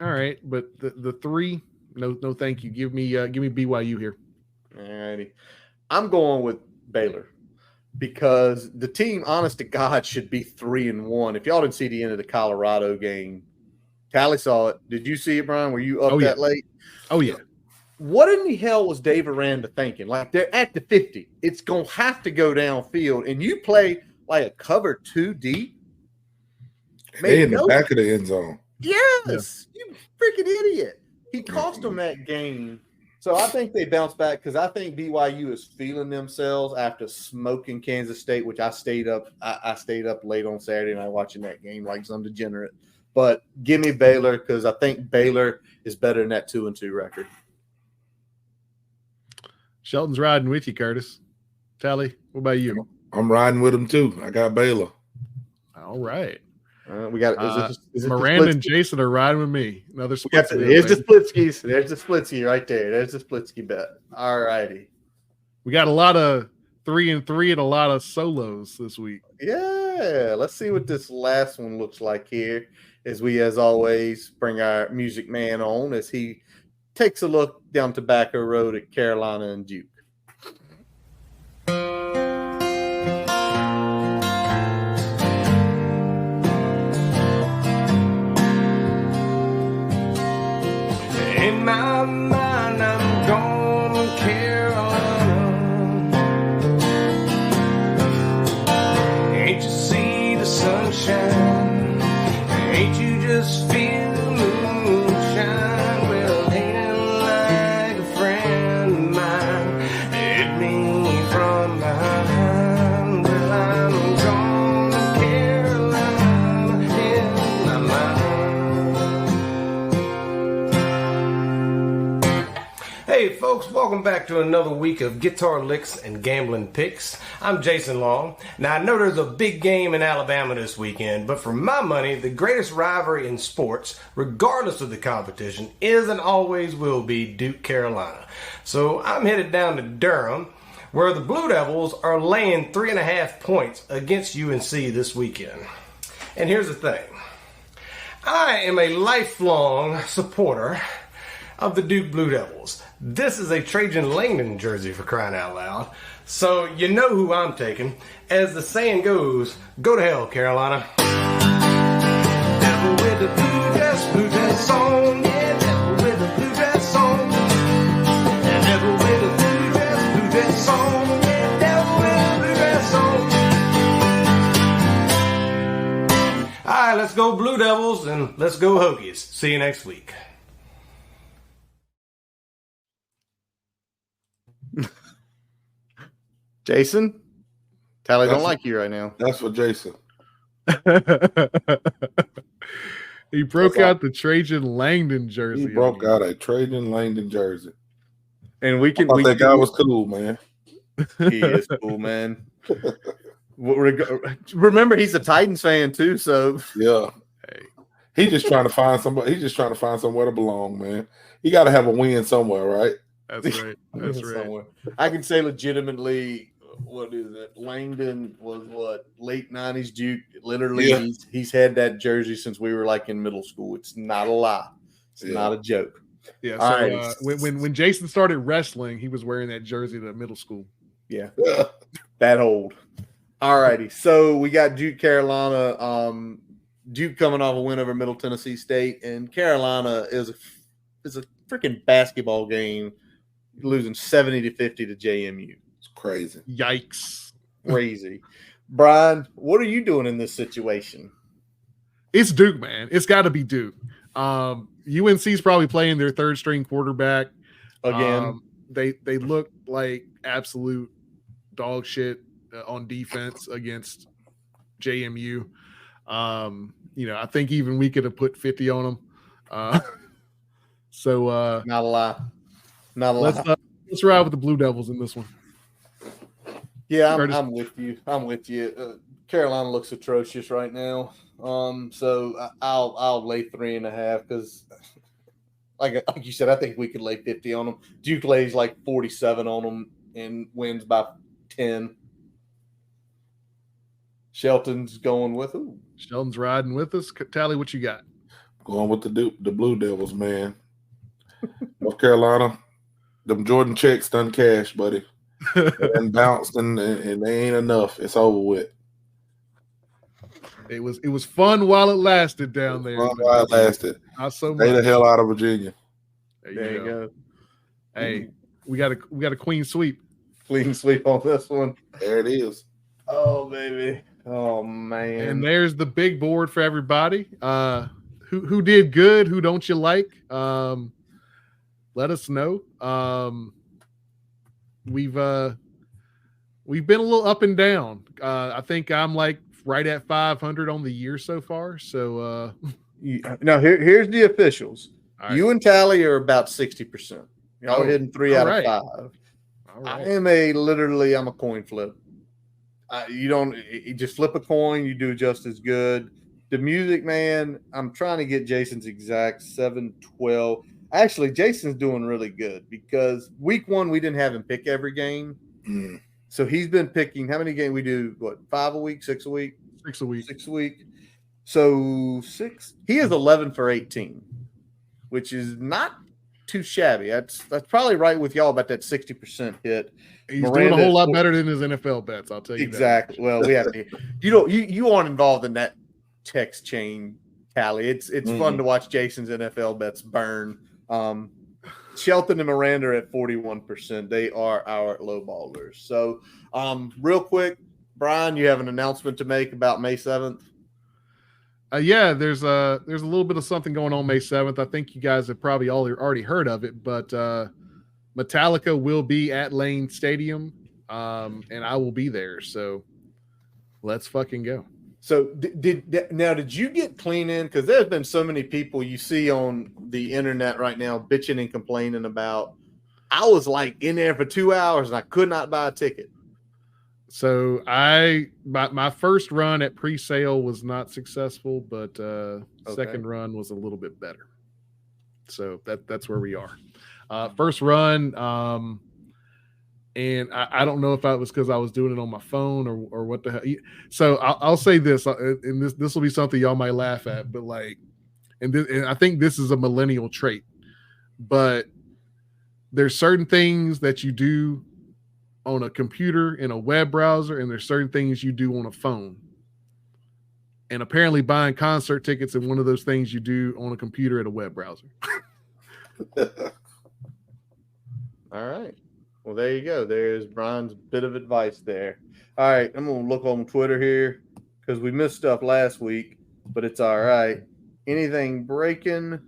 all right. But the 3, no, thank you. Give me BYU here. All righty. I'm going with Baylor because the team, honest to God, should be 3-1. If y'all didn't see the end of the Colorado game, Tally saw it. Did you see it, Brian? Were you up that late? Oh, yeah. What in the hell was Dave Aranda thinking? Like, they're at the 50. It's going to have to go downfield. And you play like a cover 2 deep? They in the back of the end zone. Yes. You freaking idiot. He cost them that game. So I think they bounce back because I think BYU is feeling themselves after smoking Kansas State, which I stayed up late on Saturday night watching that game like some degenerate. But give me Baylor because I think Baylor is better than that 2-2 record. Shelton's riding with you, Curtis. Tally, what about you? I'm riding with them too. I got Baylor. All right. We got is it Miranda and Jason are riding with me. Another split. There's the Splitskis. There's the Splitsky right there. There's the Splitsky bet. All righty. We got a lot of 3-3 and a lot of solos this week. Yeah. Let's see what this last one looks like here as we, as always, bring our music man on as he takes a look down Tobacco Road at Carolina and Duke. In my mind, I'm going to Carolina. Ain't you see the sunshine? Ain't you just feel the moonshine? Well, ain't like a friend of mine hit me from behind. Well, I'm going to Carolina in my mind. Hey folks, welcome back to another week of Guitar Licks and Gambling Picks. I'm Jason Long. Now I know there's a big game in Alabama this weekend, but for my money, the greatest rivalry in sports, regardless of the competition, is and always will be Duke, Carolina. So I'm headed down to Durham, where the Blue Devils are laying 3.5 points against UNC this weekend. And here's the thing. I am a lifelong supporter of the Duke Blue Devils. This is a Trajan Langdon jersey, for crying out loud. So you know who I'm taking. As the saying goes, go to hell, Carolina. Devil with the blue dress on. Yeah, devil with the blue dress on. Yeah, devil with the blue dress on. Yeah, devil with the go Blue Devils and let's go Hokies. See you next week. Jason, Tally don't like you right now. That's for Jason. He broke out the Trajan Langdon jersey. He broke out a Trajan Langdon jersey. And we can. I thought that guy was cool, man. He is cool, man. Remember, he's a Titans fan too. So yeah, he's just trying to find somebody. He's just trying to find somewhere to belong, man. He got to have a win somewhere, right? That's right. That's right. Somewhere. I can say legitimately. What is it? Langdon was late 90s Duke. Literally, he's had that jersey since we were like in middle school. It's not a lie. It's not a joke. Yeah. So when Jason started wrestling, he was wearing that jersey to middle school. Yeah. That old. All righty. So we got Duke Carolina. Duke coming off a win over Middle Tennessee State, and Carolina is a freaking basketball game, losing 70-50 to JMU. Crazy. Yikes. Crazy. Brian, what are you doing in this situation? It's Duke, man. It's got to be Duke. UNC's probably playing their third string quarterback. Again. They look like absolute dog shit on defense against JMU. I think even we could have put 50 on them. Not a lie. Not a lie. Let's ride with the Blue Devils in this one. Yeah, I'm with you. Carolina looks atrocious right now. So I'll lay 3.5 because, like you said, I think we could lay 50 on them. Duke lays like 47 on them and wins by 10. Shelton's going with who? Shelton's riding with us. Tally, what you got? Going with the Blue Devils, man. North Carolina, them Jordan checks done cash, buddy. And bounced and they ain't enough. It's over with. It was fun while it lasted down there. Fun while it lasted. Not so much. Stay the hell out of Virginia. There you go. Hey, we got a clean sweep. Clean sweep on this one. There it is. Oh baby. Oh man. And there's the big board for everybody. Who did good? Who don't you like? Let us know. We've been a little up and down. I think I'm like right at 500 on the year so far. So now here's the officials. Right. You and Tally are about 60%. Y'all are hitting 3 out of 5. All right. I'm a coin flip. You just flip a coin, you do just as good. The music, man, I'm trying to get Jason's exact 7-12. Actually, Jason's doing really good because week 1 we didn't have him pick every game. Mm. So he's been picking how many games we do? What, 5 a week, 6 a week? 6 a week. 6 a week. So 6. He is 11 for 18, which is not too shabby. That's probably right with y'all about that 60% hit. He's doing a whole lot better than his NFL bets. I'll tell you exactly. That. Well, we have to. You aren't involved in that text chain, Callie. It's fun to watch Jason's NFL bets burn. Shelton and Miranda are at 41%. They are our low ballers. So, real quick, Brian, you have an announcement to make about May 7th. Yeah, there's a little bit of something going on May 7th. I think you guys have probably already heard of it, but Metallica will be at Lane Stadium, and I will be there. So let's fucking go. So did you get clean in? Because there's been so many people you see on the internet right now bitching and complaining about. I was like in there for 2 hours and I could not buy a ticket. So my first run at pre-sale was not successful, but second run was a little bit better. So that's where we are. First run, and I don't know if that was because I was doing it on my phone or what the hell. So I'll say this, and this will be something y'all might laugh at, but like, and I think this is a millennial trait, but there's certain things that you do on a computer in a web browser, and there's certain things you do on a phone. And apparently buying concert tickets is one of those things you do on a computer at a web browser. All right. Well, there you go. There's Brian's bit of advice there. All right. I'm going to look on Twitter here because we missed stuff last week. but it's all right. Anything breaking?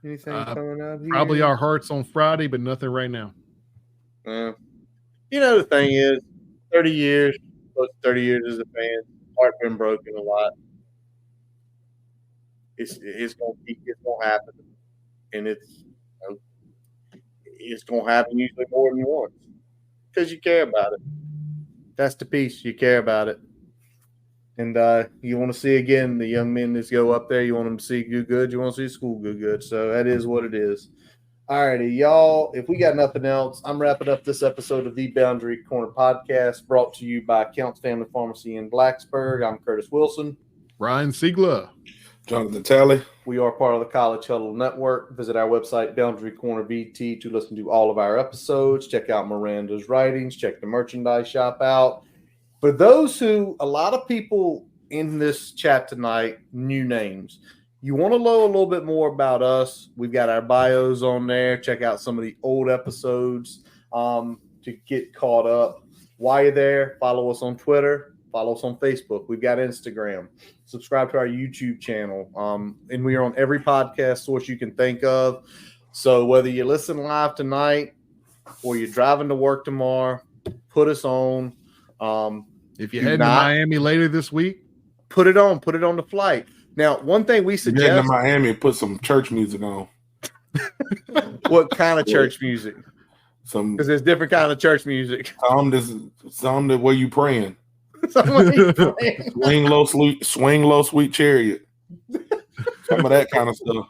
Anything coming out here? Probably our hearts on Friday, but nothing right now. The thing is, 30 years, close to 30 years as a fan, heart been broken a lot. It's gonna happen, and it's gonna happen usually more than once because you care about it. That's the piece, you care about it, and you want to see again the young men that go up there. You want them to see do good. You want to see school do good. So that is what it is. All righty, y'all. If we got nothing else, I'm wrapping up this episode of the Boundary Corner Podcast, brought to you by Counts Family Pharmacy in Blacksburg. I'm Curtis Wilson. Ryan Siegler. Jonathan Talley. We are part of the College Huddle Network. Visit our website, Boundary Corner BT, to listen to all of our episodes. Check out Miranda's writings. Check the merchandise shop out. For those who, a lot of people in this chat tonight, new names. You want to know a little bit more about us, we've got our bios on there. Check out some of the old episodes to get caught up. While you're there, follow us on Twitter. Follow us on Facebook. We've got Instagram. Subscribe to our YouTube channel. And we are on every podcast source you can think of. So whether you listen live tonight or you're driving to work tomorrow, put us on. If you're heading to Miami later this week, put it on. Put it on the flight. Now, one thing we suggest. Heading to Miami, put some church music on. What kind of church music? Because there's different kind of church music. Some that where you praying. Swing low, sweet chariot. Some of that kind of stuff.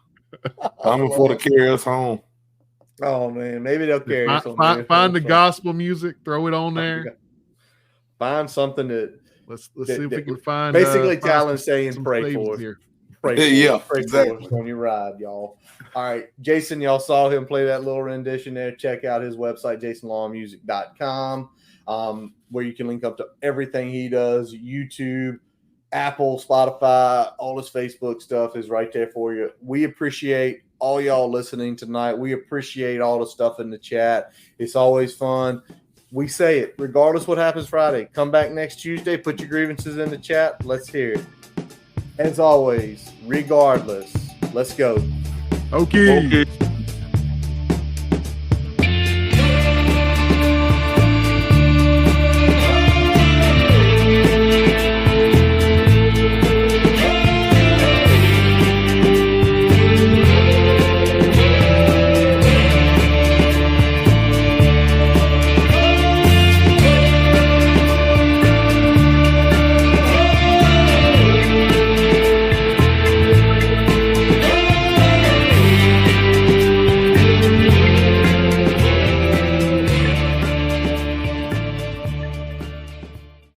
I'm before to carry us home. Oh man, maybe they'll carry us home. Find the gospel music, throw it on there. Find something that. Let's see if we can find. Basically, Talon's saying pray for us. Pray for exactly. us on your ride, y'all. All right, Jason, y'all saw him play that little rendition there. Check out his website, jasonlawmusic.com. Where you can link up to everything he does, YouTube, Apple, Spotify, all his Facebook stuff is right there for you. We appreciate all y'all listening tonight. We appreciate all the stuff in the chat. It's always fun. We say it, regardless what happens Friday. Come back next Tuesday, put your grievances in the chat. Let's hear it. As always, regardless, let's go. Hokies.